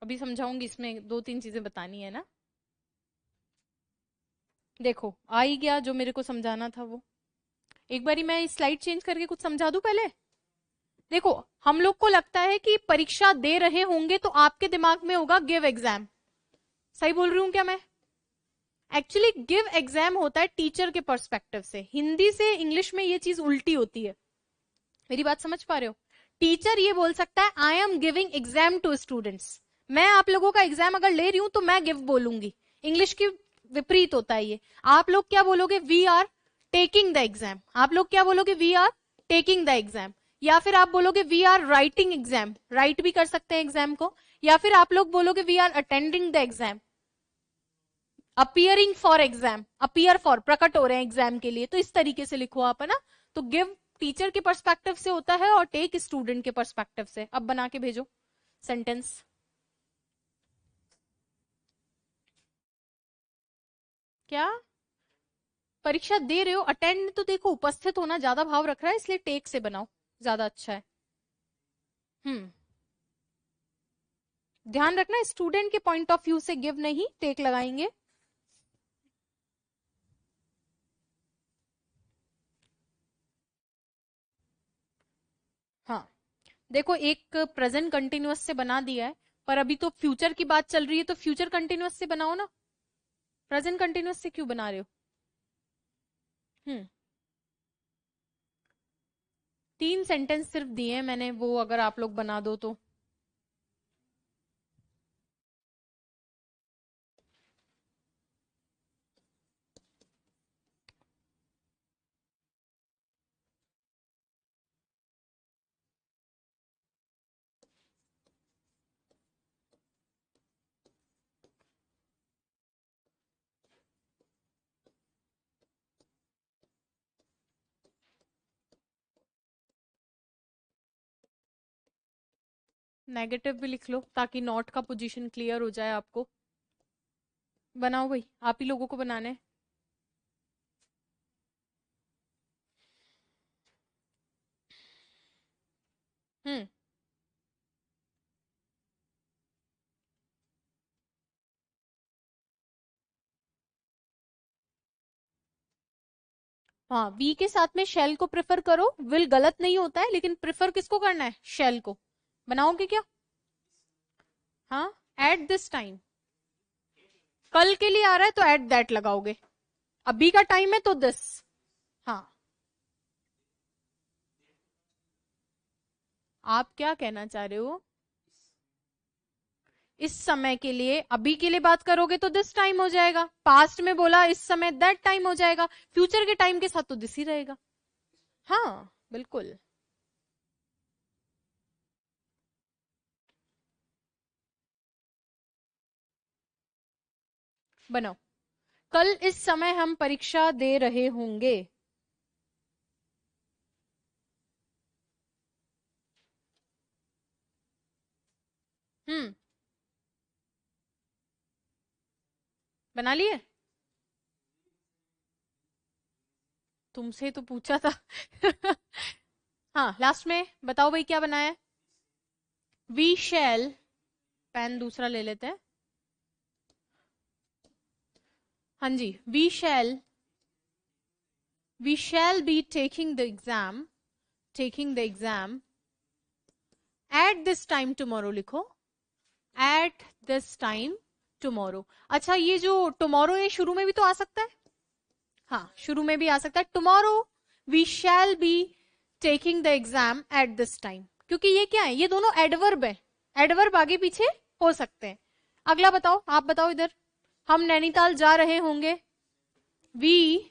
अभी समझाऊंगी, इसमें दो तीन चीजें बतानी है ना। देखो आ ही गया जो मेरे को समझाना था वो। एक बारी मैं स्लाइड चेंज करके कुछ समझा दूं पहले। देखो हम लोग को लगता है कि परीक्षा दे रहे होंगे तो आपके दिमाग में होगा गिव एग्जाम। सही बोल रही हूं क्या मैं? एक्चुअली गिव एग्जाम होता है टीचर के पर्सपेक्टिव से, हिंदी से इंग्लिश में ये चीज उल्टी होती है। मेरी बात समझ पा रहे हो? टीचर ये बोल सकता है I am giving exam to students, मैं आप लोगों का एग्जाम अगर ले रही हूं तो मैं गिव बोलूंगी। इंग्लिश की विपरीत होता है ये। आप लोग क्या बोलोगे? We are taking the exam. आप लोग क्या बोलोगे? We are taking the exam. या फिर आप बोलोगे we are writing exam, write भी कर सकते हैं एग्जाम को। या फिर आप लोग बोलोगे we are attending the exam, appearing for exam, appear for प्रकट हो रहे हैं एग्जाम के लिए, तो इस तरीके से लिखो आप, है ना। तो गिव टीचर के पर्सपेक्टिव से होता है और टेक स्टूडेंट के पर्सपेक्टिव से। अब बना के भेजो सेंटेंस। क्या परीक्षा दे रहे हो? अटेंड तो देखो उपस्थित होना ज्यादा भाव रख रहा है, इसलिए टेक से बनाओ, ज्यादा अच्छा है। ध्यान रखना स्टूडेंट के पॉइंट ऑफ व्यू से गिव नहीं, टेक लगाएंगे। हाँ, देखो एक प्रेजेंट कंटिन्यूअस से बना दिया है, पर अभी तो फ्यूचर की बात चल रही है, तो फ्यूचर कंटिन्यूअस से बनाओ ना। प्रेजेंट कंटिन्यूअस से क्यों बना रहे हो? हम्म 3 सेंटेंस सिर्फ दिए हैं मैंने, वो अगर आप लोग बना दो तो। नेगेटिव भी लिख लो ताकि नॉट का पोजीशन क्लियर हो जाए आपको। बनाओ भाई, आप ही लोगों को बनाना है। हम्म हाँ, वी के साथ में शेल को प्रेफर करो। विल गलत नहीं होता है, लेकिन प्रेफर किसको करना है? शेल को। बनाओगे क्या? हाँ, एट दिस टाइम। कल के लिए आ रहा है तो एट दैट लगाओगे। अभी का टाइम है तो दिस। हाँ, आप क्या कहना चाह रहे हो? इस समय के लिए, अभी के लिए बात करोगे तो दिस टाइम हो जाएगा। पास्ट में बोला इस समय, दैट टाइम हो जाएगा। फ्यूचर के टाइम के साथ तो दिस ही रहेगा। हाँ बिल्कुल। बनाओ। कल इस समय हम परीक्षा दे रहे होंगे। हम्म बना लिए? तुमसे तो पूछा था। हाँ, लास्ट में बताओ भाई क्या बनाया है? वी शैल, पेन दूसरा ले लेते हैं। हाँ जी, we shall be taking the exam at this time tomorrow लिखो। At this time tomorrow. अच्छा, ये जो टुमारो ये शुरू में भी तो आ सकता है। हाँ, शुरू में भी आ सकता है। Tomorrow we shall be taking the exam at this time, क्योंकि ये क्या है? ये दोनों एडवर्ब है। एडवर्ब आगे पीछे हो सकते हैं। अगला बताओ, आप बताओ इधर। हम नैनीताल जा रहे होंगे। We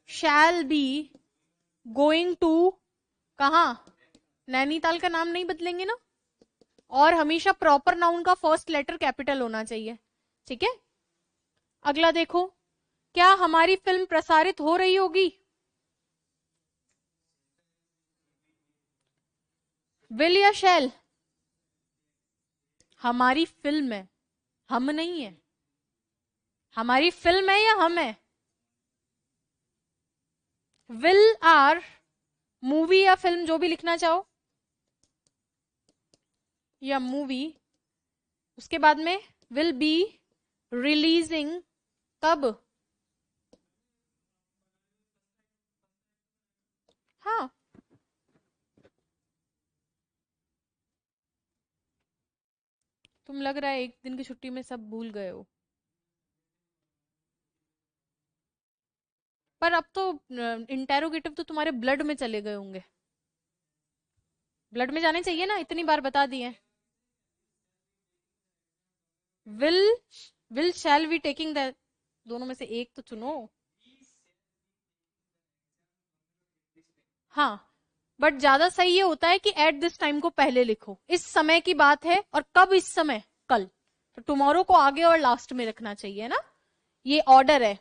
shall be going to, कहा? नैनीताल का नाम नहीं बदलेंगे ना। और हमेशा प्रॉपर नाउन का फर्स्ट लेटर कैपिटल होना चाहिए। ठीक है, अगला देखो। क्या हमारी फिल्म प्रसारित हो रही होगी? विल या शैल? हमारी फिल्म है, हम नहीं है। हमारी फिल्म है या हम है? विल आर, मूवी या फिल्म जो भी लिखना चाहो, या मूवी। उसके बाद में विल बी रिलीजिंग, कब? हाँ, तुम लग रहा है एक दिन की छुट्टी में सब भूल गए हो। पर अब तो इंटेरोगेटिव तो तुम्हारे ब्लड में चले गए होंगे, ब्लड में जाने चाहिए ना, इतनी बार बता दिए। Will, will shall we taking the, दोनों में से एक तो चुनो। हाँ, बट ज्यादा सही ये होता है कि एट दिस टाइम को पहले लिखो, इस समय की बात है, और कब इस समय, कल, तो टुमारो को आगे और लास्ट में रखना चाहिए ना, ये ऑर्डर है।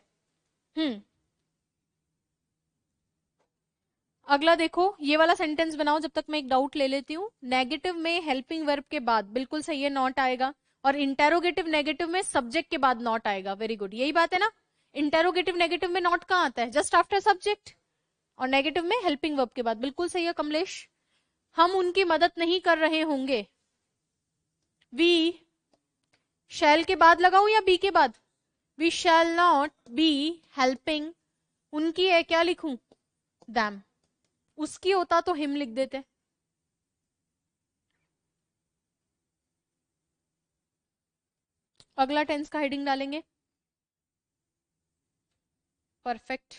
हम्म, अगला देखो, ये वाला सेंटेंस बनाओ जब तक मैं एक डाउट ले लेती हूँ। नेगेटिव में हेल्पिंग वर्ब के बाद, बिल्कुल सही है, नॉट आएगा, और इंटेरोगेटिव नेगेटिव में सब्जेक्ट के बाद नॉट आएगा। वेरी गुड, यही बात है ना। इंटेरोगेटिव नेगेटिव में नॉट कहाँ आता है, जस्ट आफ्टर सब्जेक्ट, और नेगेटिव में हेल्पिंग वर्ब के बाद। बिल्कुल सही है कमलेश, हम उनकी मदद नहीं कर रहे होंगे। वी शैल के बाद लगाऊं या बी के बाद? We shall not be helping, उनकी है, क्या लिखूं, दैम, उसकी होता तो हिम लिख देते। अगला टेंस का हेडिंग डालेंगे परफेक्ट।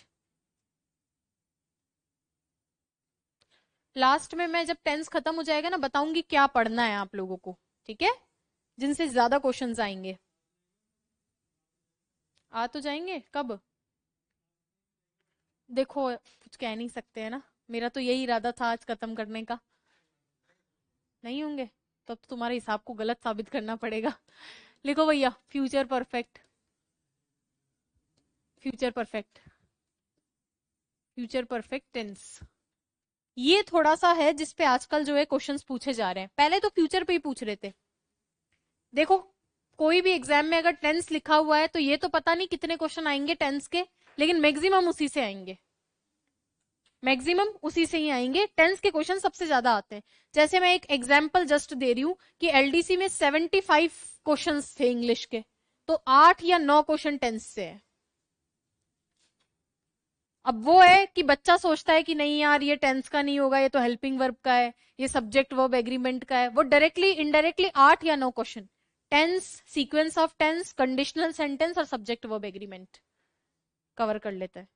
लास्ट में मैं जब टेंस खत्म हो जाएगा ना, बताऊंगी क्या पढ़ना है आप लोगों को, ठीक है, जिनसे ज्यादा क्वेश्चंस आएंगे। आ तो जाएंगे कब, देखो कुछ कह नहीं सकते है ना, मेरा तो यही इरादा था आज खत्म करने का। नहीं होंगे तब तो तुम्हारे हिसाब को गलत साबित करना पड़ेगा। लिखो भैया, future perfect, future perfect, future perfect tense. ये थोड़ा सा है जिसपे आजकल जो है क्वेश्चंस पूछे जा रहे हैं, पहले तो फ्यूचर पे ही पूछ रहे थे। देखो, कोई भी एग्जाम में अगर टेंस लिखा हुआ है तो ये तो पता नहीं कितने क्वेश्चन आएंगे टेंस के, लेकिन मैक्सिमम उसी से आएंगे, मैक्सिमम उसी से ही आएंगे। टेंस के क्वेश्चन सबसे ज्यादा आते हैं। जैसे मैं एक एग्जांपल जस्ट दे रही हूं कि एलडीसी में 75 क्वेश्चंस थे इंग्लिश के, तो 8 या 9 क्वेश्चन टेंस से है। अब वो है कि बच्चा सोचता है कि नहीं यार ये टेंस का नहीं होगा, ये तो हेल्पिंग वर्ब का है, ये सब्जेक्ट वर्ब एग्रीमेंट का है, वो डायरेक्टली इनडायरेक्टली 8 या 9 question tense, sequence of tense, conditional sentence और सब्जेक्ट वर्ब एग्रीमेंट कवर कर लेता है।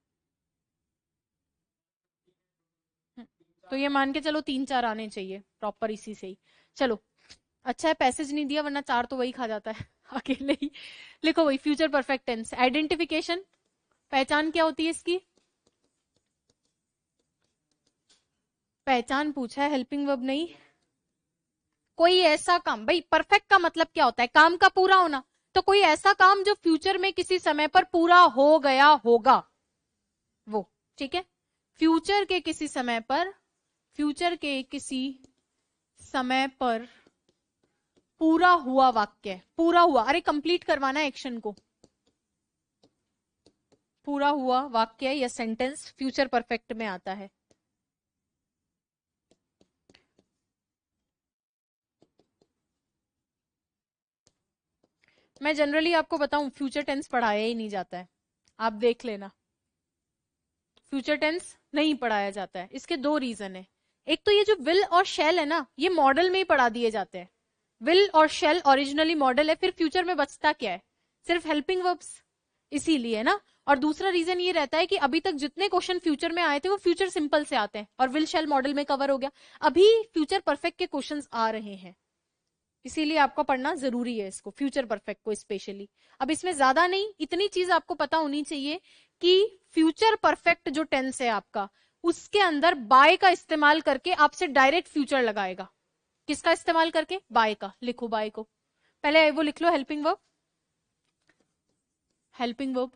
तो ये मान के चलो 3-4 आने चाहिए प्रॉपर इसी से ही। चलो, अच्छा है पैसेज नहीं दिया, वरना 4 तो वही खा जाता है अकेले ही। लिखो वही, फ्यूचर परफेक्ट टेंस। आइडेंटिफिकेशन, पहचान क्या होती है इसकी, पहचान पूछा है, हेल्पिंग वर्ब नहीं। कोई ऐसा काम, भाई परफेक्ट का मतलब क्या होता है, काम का पूरा होना, तो कोई ऐसा काम जो फ्यूचर में किसी समय पर पूरा हो गया होगा, वो, ठीक है। फ्यूचर के किसी समय पर, फ्यूचर के किसी समय पर पूरा हुआ वाक्य, पूरा हुआ, अरे कंप्लीट करवाना एक्शन को, पूरा हुआ वाक्य या सेंटेंस फ्यूचर परफेक्ट में आता है। मैं जनरली आपको बताऊं, फ्यूचर टेंस पढ़ाया ही नहीं जाता है, आप देख लेना, फ्यूचर टेंस नहीं पढ़ाया जाता है। इसके दो रीजन है। एक तो ये जो विल और शेल है ना, ये मॉडल में ही पढ़ा दिए जाते हैं। विल और शेल ओरिजिनली मॉडल है, फिर फ्यूचर में बचता क्या है, सिर्फ हेल्पिंग वर्ब्स, इसीलिए ना। और दूसरा रीजन ये रहता है कि अभी तक जितने क्वेश्चन फ्यूचर में आए थे वो फ्यूचर सिंपल से आते हैं और विल शेल मॉडल में कवर हो गया। अभी फ्यूचर परफेक्ट के क्वेश्चंस आ रहे हैं, इसीलिए आपको पढ़ना जरूरी है इसको, फ्यूचर परफेक्ट को स्पेशली। अब इसमें ज्यादा नहीं, इतनी चीज आपको पता होनी चाहिए कि फ्यूचर परफेक्ट जो टेंस है आपका, उसके अंदर बाय का इस्तेमाल करके आपसे डायरेक्ट फ्यूचर लगाएगा। किसका इस्तेमाल करके, बाय का। लिखो बाय को, पहले वो लिख लो, helping verb, helping verb.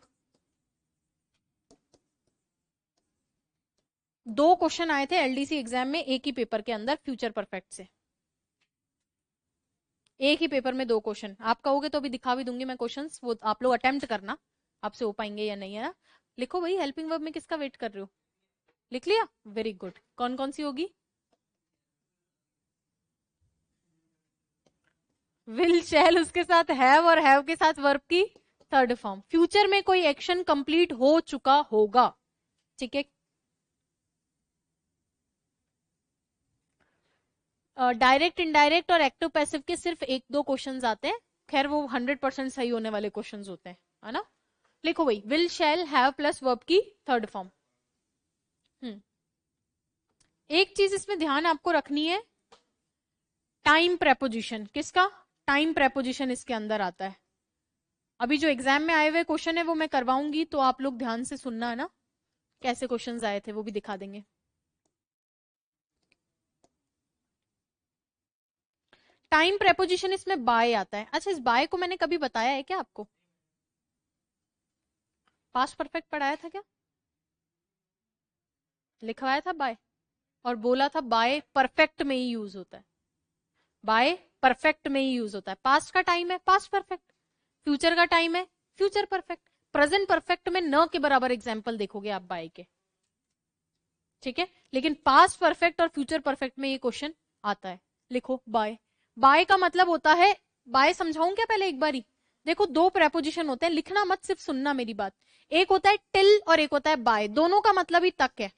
2 question आए थे एलडीसी एग्जाम में एक ही पेपर के अंदर फ्यूचर परफेक्ट से, एक ही पेपर में 2 क्वेश्चन। आप कहोगे तो अभी दिखा भी दूंगी मैं क्वेश्चंस, वो आप लोग अटेम्प्ट करना, आपसे हो पाएंगे या नहीं, है ना। लिखो भाई, हेल्पिंग वर्ब में किसका वेट कर रहे हो, लिख लिया, वेरी गुड। कौन कौन सी होगी, विल शैल, उसके साथ हैव, और हैव के साथ वर्ब की थर्ड फॉर्म। फ्यूचर में कोई एक्शन कंप्लीट हो चुका होगा, ठीक है। डायरेक्ट, इनडायरेक्ट और एक्टिव पैसिव के सिर्फ 1-2 क्वेश्चंस आते हैं, खैर वो 100% सही होने वाले क्वेश्चंस होते हैं, है ना। लिखो भाई, will shall have plus verb की थर्ड फॉर्म। एक चीज इसमें ध्यान आपको रखनी है, टाइम प्रेपोजिशन। किसका? टाइम प्रेपोजिशन इसके अंदर आता है। अभी जो एग्जाम में आए हुए क्वेश्चन है वो मैं करवाऊंगी, तो आप लोग ध्यान से सुनना है ना, कैसे क्वेश्चंस आए थे वो भी दिखा देंगे। टाइम प्रेपोजिशन इसमें बाय आता है। अच्छा, इस बाय को मैंने कभी बताया है क्या आपको? पास्ट परफेक्ट पढ़ाया था क्या? लिखवाया था बाय, और बोला था बाय परफेक्ट में ही यूज होता है। बाय परफेक्ट में ही यूज होता है। पास्ट का टाइम है पास्ट परफेक्ट, फ्यूचर का टाइम है फ्यूचर परफेक्ट, प्रेजेंट परफेक्ट में न के बराबर एग्जाम्पल देखोगे आप बाय के, ठीक है। लेकिन पास्ट परफेक्ट और फ्यूचर परफेक्ट में ये क्वेश्चन आता है। लिखो बाय। बाय का मतलब होता है, बाय समझाऊं क्या पहले एक बारी? देखो, दो प्रेपोजिशन होते हैं, लिखना मत, सिर्फ सुनना मेरी बात। एक होता है टिल और एक होता है बाय, दोनों का मतलब ही तक है।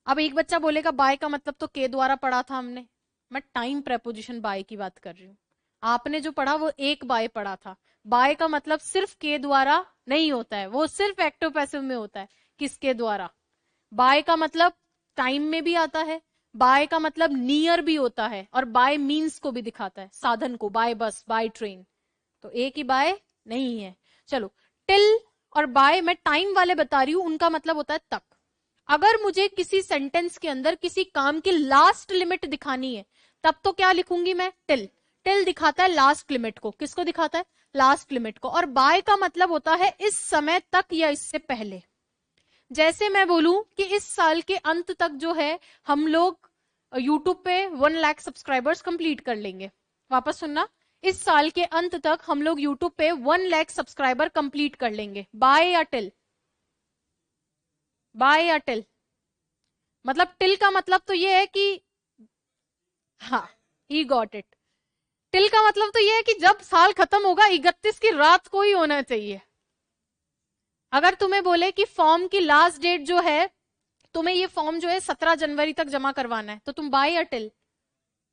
अब एक बच्चा बोलेगा बाय का मतलब तो के द्वारा पढ़ा था हमने। मैं टाइम प्रेपोजिशन बाय की बात कर रही हूँ। आपने जो पढ़ा वो एक बाय पढ़ा था। बाय का मतलब सिर्फ के द्वारा नहीं होता है, वो सिर्फ एक्टिव पैसिव में होता है। किसके द्वारा? बाय का मतलब टाइम में भी आता है, बाय का मतलब नियर भी होता है, और बाय मीन्स को भी दिखाता है, साधन को, बाय बस बाय ट्रेन। तो एक ही बाय नहीं है। चलो, टिल और बाय मैं टाइम वाले बता रही हूं, उनका मतलब होता है तक। अगर मुझे किसी सेंटेंस के अंदर किसी काम की लास्ट लिमिट दिखानी है, तब तो क्या लिखूंगी मैं? टिल। टिल दिखाता है लास्ट लिमिट को। किसको दिखाता है? लास्ट लिमिट को। और बाय का मतलब होता है इस समय तक या इससे पहले। जैसे मैं बोलूं कि इस साल के अंत तक जो है हम लोग यूट्यूब पे 1 लाख सब्सक्राइबर्स कंप्लीट कर लेंगे। वापस सुनना, इस साल के अंत तक हम लोग यूट्यूब पे 1 लाख सब्सक्राइबर कंप्लीट कर लेंगे। बाय या टिल? बाय या टिल? मतलब टिल का मतलब तो ये है कि, हाँ, ही गॉट इट। टिल का मतलब तो ये है कि जब साल खत्म होगा 31 की रात को ही होना चाहिए। अगर तुम्हें बोले कि फॉर्म की लास्ट डेट जो है, तुम्हें ये फॉर्म जो है 17 जनवरी तक जमा करवाना है, तो तुम बाय या टिल?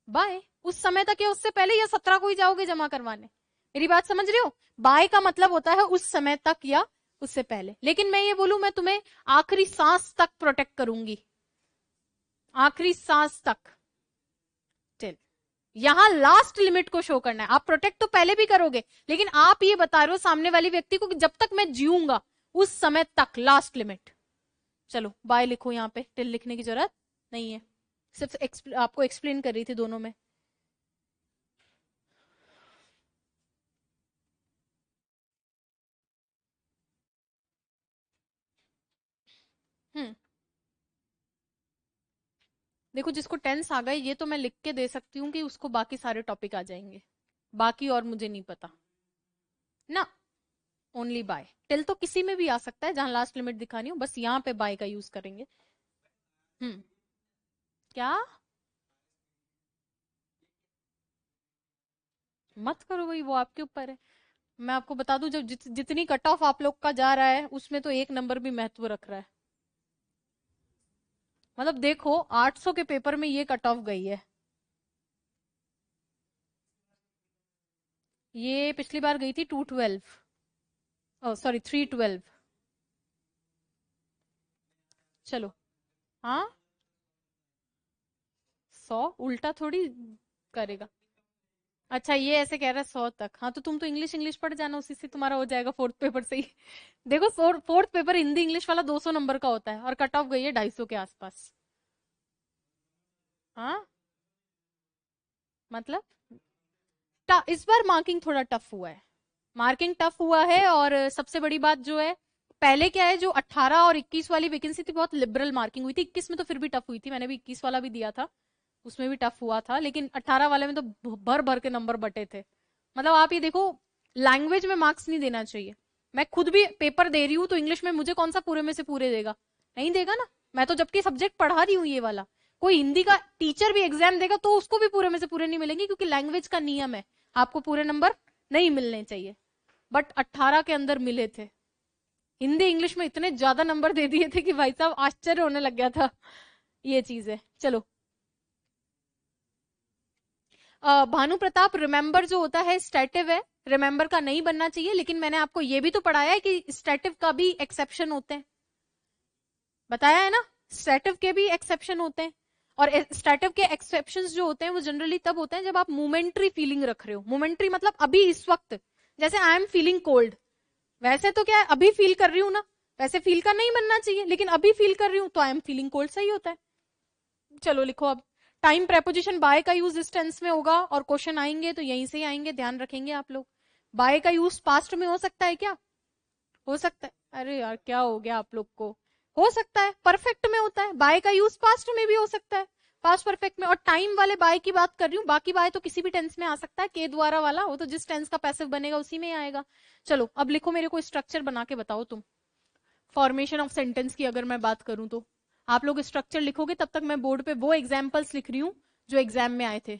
बाय। उस समय तक या उससे पहले, या 17 को ही जाओगे जमा करवाने? मेरी बात समझ रहे हो? बाय का मतलब होता है उस समय तक या उससे पहले। लेकिन मैं ये बोलूं मैं तुम्हें आखिरी सांस तक प्रोटेक्ट करूंगी, आखिरी सांस तक, टिल। यहां लास्ट लिमिट को शो करना है। आप प्रोटेक्ट तो पहले भी करोगे, लेकिन आप ये बता रहे हो सामने वाली व्यक्ति को कि जब तक मैं जीऊंगा उस समय तक, लास्ट लिमिट। चलो बाय लिखो, यहाँ पे टिल लिखने की जरूरत नहीं है, सिर्फ आपको एक्सप्लेन कर रही थी दोनों में। हम्म देखो, जिसको टेंस आ गए ये तो मैं लिख के दे सकती हूँ कि उसको बाकी सारे टॉपिक आ जाएंगे, बाकी और मुझे नहीं पता ना। Only by. टिल तो किसी में भी आ सकता है जहां लास्ट लिमिट दिखानी हो, बस यहाँ पे बाय का यूज करेंगे। हम्म क्या? मत करो भाई, वो आपके ऊपर है। मैं आपको बता दूं, जब जितनी कट ऑफ आप लोग का जा रहा है उसमें तो एक नंबर भी महत्व रख रहा है। मतलब देखो, 800 के पेपर में ये कट ऑफ गई है। ये पिछली बार गई थी 212, ओ सॉरी 312। चलो, हाँ, 100 उल्टा थोड़ी करेगा। अच्छा, ये ऐसे कह रहा है 100 तक। हाँ, तो तुम तो इंग्लिश इंग्लिश पढ़ जाना, उसी से तुम्हारा हो जाएगा फोर्थ पेपर से ही। देखो, फोर्थ पेपर हिंदी इंग्लिश वाला 200 नंबर का होता है, और कट ऑफ गई है 250 के आसपास। हाँ, मतलब इस बार मार्किंग थोड़ा टफ हुआ है। मार्किंग टफ हुआ है, और सबसे बड़ी बात जो है, पहले क्या है, जो 18 और 21 वाली वैकेंसी थी बहुत लिबरल मार्किंग हुई थी। 21 में तो फिर भी टफ हुई थी, मैंने भी 21 वाला भी दिया था, उसमें भी टफ हुआ था। लेकिन 18 वाले में तो भर भर के नंबर बटे थे। मतलब आप ये देखो, लैंग्वेज में मार्क्स नहीं देना चाहिए। मैं खुद भी पेपर दे रही हूँ तो इंग्लिश में मुझे कौन सा पूरे में से पूरे देगा? नहीं देगा ना। मैं तो जबकि सब्जेक्ट पढ़ा रही हूँ ये वाला। कोई हिंदी का टीचर भी एग्जाम देगा तो उसको भी पूरे में से पूरे नहीं मिलेंगे, क्योंकि लैंग्वेज का नियम है, आपको पूरे नंबर नहीं मिलने चाहिए। बट 18 के अंदर मिले थे। हिंदी इंग्लिश में इतने ज्यादा नंबर दे दिए थे कि भाई साहब आश्चर्य होने लग गया था। ये चीज है। चलो, भानु प्रताप, रिमेंबर जो होता है स्टैटिव है, रिमेंबर का नहीं बनना चाहिए, लेकिन मैंने आपको ये भी तो पढ़ाया है कि स्टैटिव का भी एक्सेप्शन होते हैं, बताया है ना, स्टैटिव के भी एक्सेप्शन होते हैं। और स्टैटिव के एक्सेप्शंस जो होते हैं वो जनरली तब होते हैं जब आप मोमेंट्री फीलिंग रख रहे हो। मोमेंट्री मतलब अभी इस वक्त, जैसे आई एम फीलिंग कोल्ड, वैसे तो क्या है अभी फील कर रही हूं ना, वैसे फील का नहीं बनना चाहिए, लेकिन अभी फील कर रही हूं तो आई एम फीलिंग कोल्ड सही होता है। चलो लिखो अब। टाइम प्रेपोजिशन बाय का यूज इस टेंस में होगा, और क्वेश्चन आएंगे तो यहीं से ही आएंगे, ध्यान रखेंगे आप लोग। बाय का यूज पास्ट में हो सकता है क्या? हो सकता है। अरे यार क्या हो गया आप लोग को, हो सकता है। परफेक्ट में होता है, बाय का यूज पास्ट में भी हो सकता है, पास्ट परफेक्ट में। और टाइम वाले बाय की बात कर रही हूँ, बाकी बाय तो किसी भी टेंस में आ सकता है, के द्वारा वाला वो तो जिस टेंस का पैसिव बनेगा उसी में आएगा। चलो अब लिखो, मेरे को स्ट्रक्चर बना के बताओ तुम। फॉर्मेशन ऑफ सेंटेंस की अगर मैं बात करूं तो आप लोग स्ट्रक्चर लिखोगे, तब तक मैं बोर्ड पे वो एग्जाम्पल्स लिख रही हूँ जो एग्जाम में आए थे।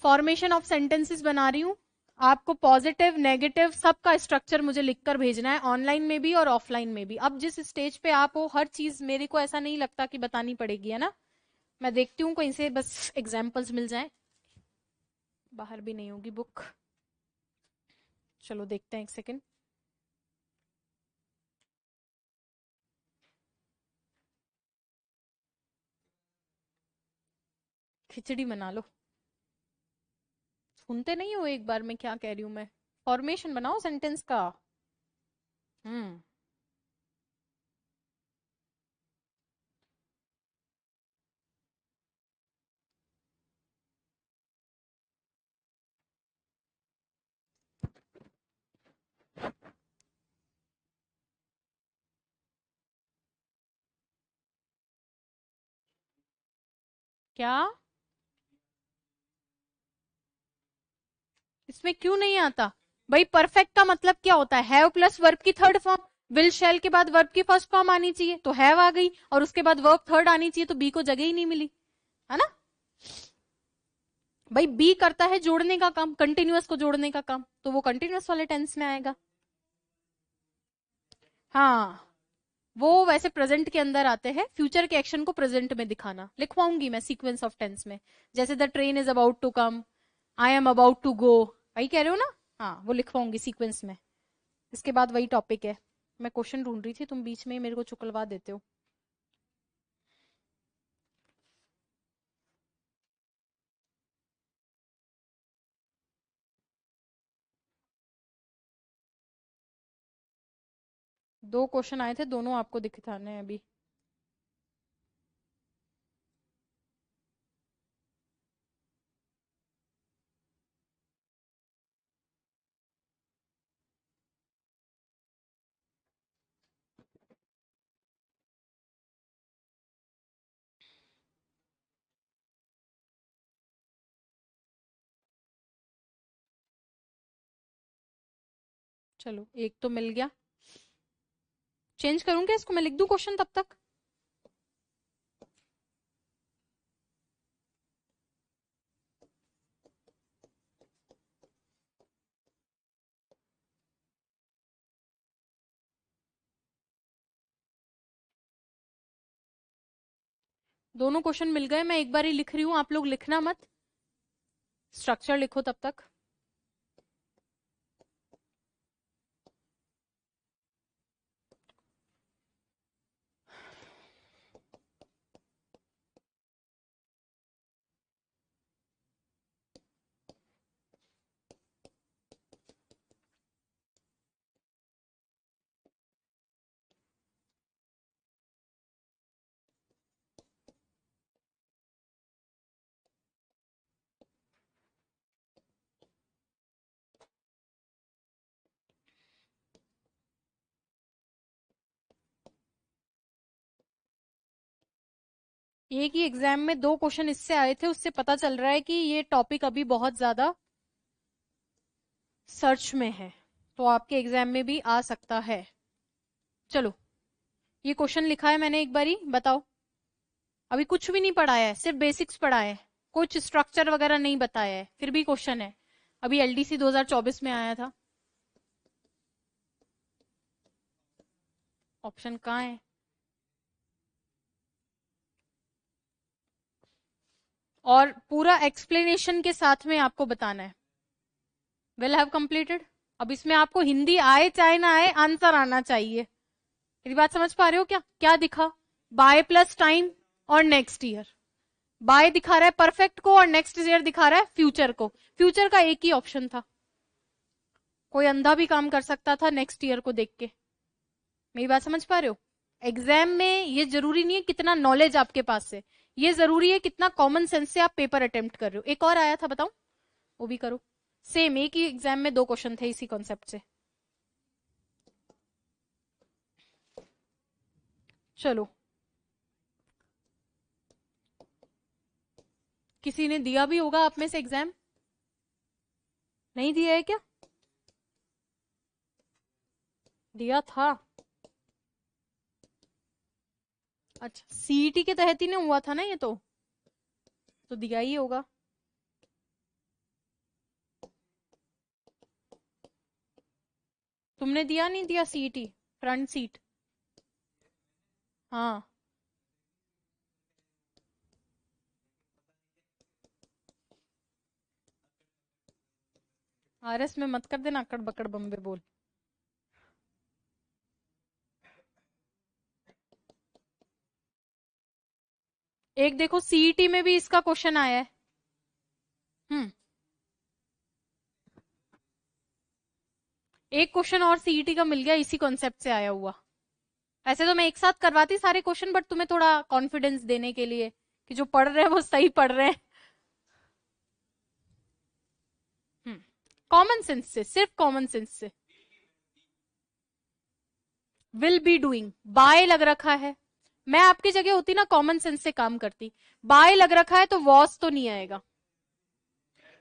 फॉर्मेशन ऑफ सेंटेंसेस बना रही हूँ, आपको पॉजिटिव नेगेटिव सबका स्ट्रक्चर मुझे लिखकर भेजना है, ऑनलाइन में भी और ऑफलाइन में भी। अब जिस स्टेज पे आप हो, हर चीज मेरे को ऐसा नहीं लगता कि बतानी पड़ेगी, है ना। मैं देखती हूँ कहीं से बस एग्जाम्पल्स मिल जाए। बाहर भी नहीं होगी बुक, चलो देखते हैं, एक सेकेंड। खिचड़ी बना लो, सुनते नहीं हो एक बार मैं क्या कह रही हूँ। मैं फॉर्मेशन बनाओ सेंटेंस का। हम्म। क्या इसमें क्यों नहीं आता? भाई परफेक्ट का मतलब क्या होता है? हैव प्लस वर्ब की थर्ड फॉर्म। विल शैल के बाद वर्ब की फर्स्ट फॉर्म आनी चाहिए, तो हैव आ गई, और उसके बाद वर्ब थर्ड आनी चाहिए, तो बी को जगह ही नहीं मिली, है ना। भाई बी करता है जोड़ने का काम, कंटिन्यूअस को जोड़ने का काम, तो वो कंटिन्यूअस वाले टेंस में आएगा। हाँ, वो वैसे प्रेजेंट के अंदर आते हैं, फ्यूचर के एक्शन को प्रेजेंट में दिखाना लिखवाऊंगी मैं सीक्वेंस ऑफ टेंस में। जैसे the train is about to come, I am about to go, वही कह रहे हो ना। हाँ वो लिखवाऊंगी सीक्वेंस में। इसके बाद वही टॉपिक है। मैं क्वेश्चन ढूंढ रही थी, तुम बीच में ही मेरे को चुकलवा देते हो। दो क्वेश्चन आए थे, दोनों आपको दिखाने हैं अभी। चलो एक तो मिल गया। चेंज करूं क्या इसको? मैं लिख दूं क्वेश्चन तब तक। दोनों क्वेश्चन मिल गए, मैं एक बार ही लिख रही हूँ, आप लोग लिखना मत, स्ट्रक्चर लिखो तब तक। एक ही एग्जाम में दो क्वेश्चन इससे आए थे, उससे पता चल रहा है कि ये टॉपिक अभी बहुत ज्यादा सर्च में है, तो आपके एग्जाम में भी आ सकता है। चलो ये क्वेश्चन लिखा है मैंने, एक बारी बताओ। अभी कुछ भी नहीं पढ़ाया है, सिर्फ बेसिक्स पढ़ाया है, कुछ स्ट्रक्चर वगैरह नहीं बताया है, फिर भी क्वेश्चन है। अभी एलडीसी 2024 में आया था। ऑप्शन कहाँ है? और पूरा एक्सप्लेनेशन के साथ में आपको बताना है। Will have completed. अब इसमें आपको हिंदी आए चाहे ना आए आंसर आना चाहिए। मेरी बात समझ पा रहे हो क्या? क्या दिखा? बाय प्लस टाइम और नेक्स्ट ईयर। बाय दिखा रहा है परफेक्ट को और नेक्स्ट ईयर दिखा रहा है फ्यूचर को। फ्यूचर का एक ही ऑप्शन था, कोई अंधा भी काम कर सकता था नेक्स्ट ईयर को देख के। मेरी बात समझ पा रहे हो? एग्जाम में ये जरूरी नहीं है कितना नॉलेज आपके पास है, ये जरूरी है कितना कॉमन सेंस से आप पेपर अटेम्प्ट कर रहे हो। एक और आया था, बताऊं? वो भी करो। सेम एक ही एग्जाम में 2 क्वेश्चन थे इसी कॉन्सेप्ट से। चलो, किसी ने दिया भी होगा आप में से एग्जाम? नहीं दिया है क्या? दिया था। अच्छा, सीईटी के तहत ही नहीं हुआ था ना ये, तो दिया ही होगा। तुमने दिया नहीं दिया सीईटी फ्रंट सीट? हाँ। आरएस में मत कर देना अकड़ बकड़ बम्बे बोल। एक देखो सीईटी में भी इसका क्वेश्चन आया है। एक क्वेश्चन और सीईटी का मिल गया इसी कॉन्सेप्ट से आया हुआ। ऐसे तो मैं एक साथ करवाती सारे क्वेश्चन, बट तुम्हें थोड़ा कॉन्फिडेंस देने के लिए कि जो पढ़ रहे हैं वो सही पढ़ रहे हैं। कॉमन सेंस से, सिर्फ कॉमन सेंस से। विल बी डूइंग, बाय लग रखा है। मैं आपकी जगह होती ना कॉमन सेंस से काम करती। बाय लग रखा है तो वॉस तो नहीं आएगा,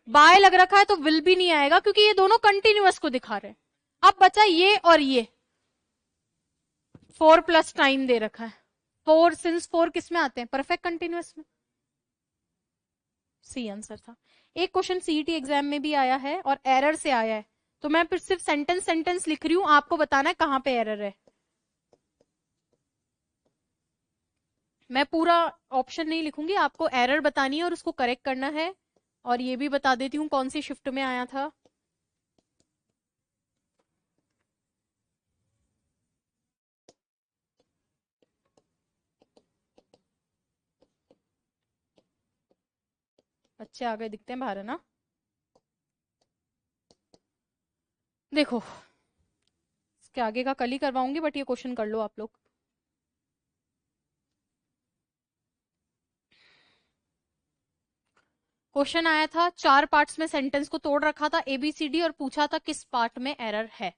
बाय लग रखा है तो विल भी नहीं आएगा, क्योंकि ये दोनों कंटिन्यूअस को दिखा रहे हैं। अब बचा ये और ये। 4 प्लस टाइम दे रखा है। 4 सिंस 4 किस में आते हैं? परफेक्ट कंटिन्यूअस में। सी आंसर था। एक क्वेश्चन सीईटी एग्जाम में भी आया है और एरर से आया है, तो मैं फिर सिर्फ सेंटेंस सेंटेंस लिख रही हूं, आपको बताना है कहां पे एरर है। मैं पूरा ऑप्शन नहीं लिखूंगी, आपको एरर बतानी है और उसको करेक्ट करना है। और ये भी बता देती हूँ कौन सी शिफ्ट में आया था। बच्चे आ गए दिखते हैं बाहर, है ना? देखो, इसके आगे का कल ही करवाऊंगी, बट ये क्वेश्चन कर लो आप लोग। क्वेश्चन आया था 4 पार्ट्स में सेंटेंस को तोड़ रखा था एबीसीडी और पूछा था किस पार्ट में एरर है।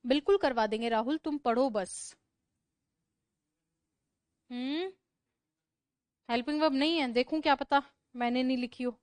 बिल्कुल करवा देंगे राहुल, तुम पढ़ो बस। हेल्पिंग वर्ब नहीं है? देखूं, क्या पता मैंने नहीं लिखी हो।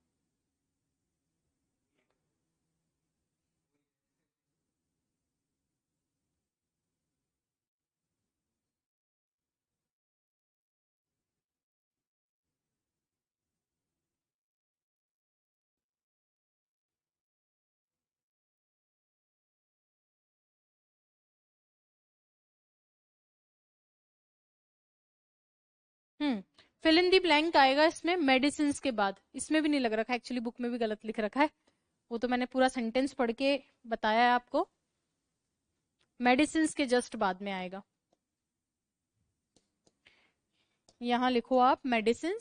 फिल इन दी ब्लैंक आएगा इसमें मेडिसिन के बाद। इसमें भी नहीं लग रखा, एक्चुअली बुक में भी गलत लिख रखा है, वो तो मैंने पूरा सेंटेंस पढ़ के बताया है आपको। मेडिसिन के जस्ट बाद में आएगा। यहां लिखो आप मेडिसिन,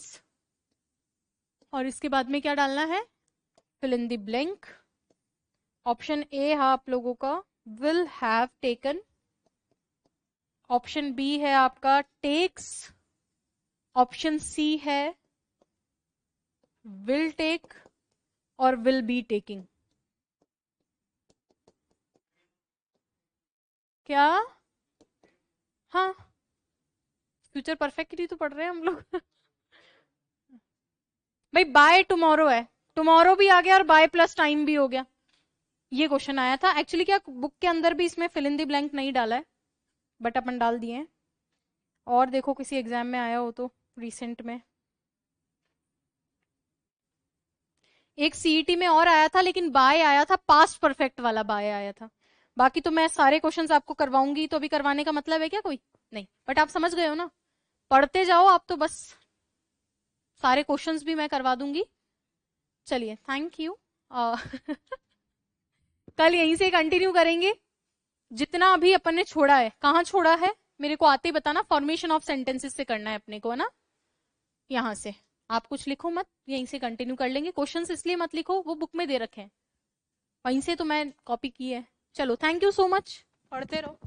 और इसके बाद में क्या डालना है? Fill in the blank. Option A है आप लोगों का will have taken, option B है आपका टेक्स, ऑप्शन सी है विल टेक और विल बी टेकिंग। क्या? हाँ, फ्यूचर परफेक्ट के लिए तो पढ़ रहे हैं हम लोग। भाई बाय टुमारो है, टुमारो भी आ गया और बाय प्लस टाइम भी हो गया। ये क्वेश्चन आया था एक्चुअली, क्या बुक के अंदर भी इसमें फिल इन दी ब्लैंक नहीं डाला है, बट अपन डाल दिए हैं। और देखो किसी एग्जाम में आया हो तो रिसेंट में। एक सीईटी में और आया था, लेकिन बाय आया था, पास्ट परफेक्ट वाला बाय आया था। बाकी तो मैं सारे क्वेश्चंस आपको करवाऊंगी, तो अभी करवाने का मतलब है क्या कोई? नहीं, बट आप समझ गए हो ना? पढ़ते जाओ आप तो बस, सारे क्वेश्चंस भी मैं करवा दूंगी। चलिए, थैंक यू। अ, कल यहीं से कंटिन्यू करेंगे जितना अभी अपन ने छोड़ा है। कहाँ छोड़ा है मेरे को आते ही बताना। फॉर्मेशन ऑफ सेंटेंसेस से करना है अपने को, है ना। यहाँ से आप कुछ लिखो मत, यहीं से कंटिन्यू कर लेंगे। क्वेश्चंस इसलिए मत लिखो, वो बुक में दे रखे हैं, वहीं से तो मैं कॉपी की है। चलो, थैंक यू सो मच, पढ़ते रहो।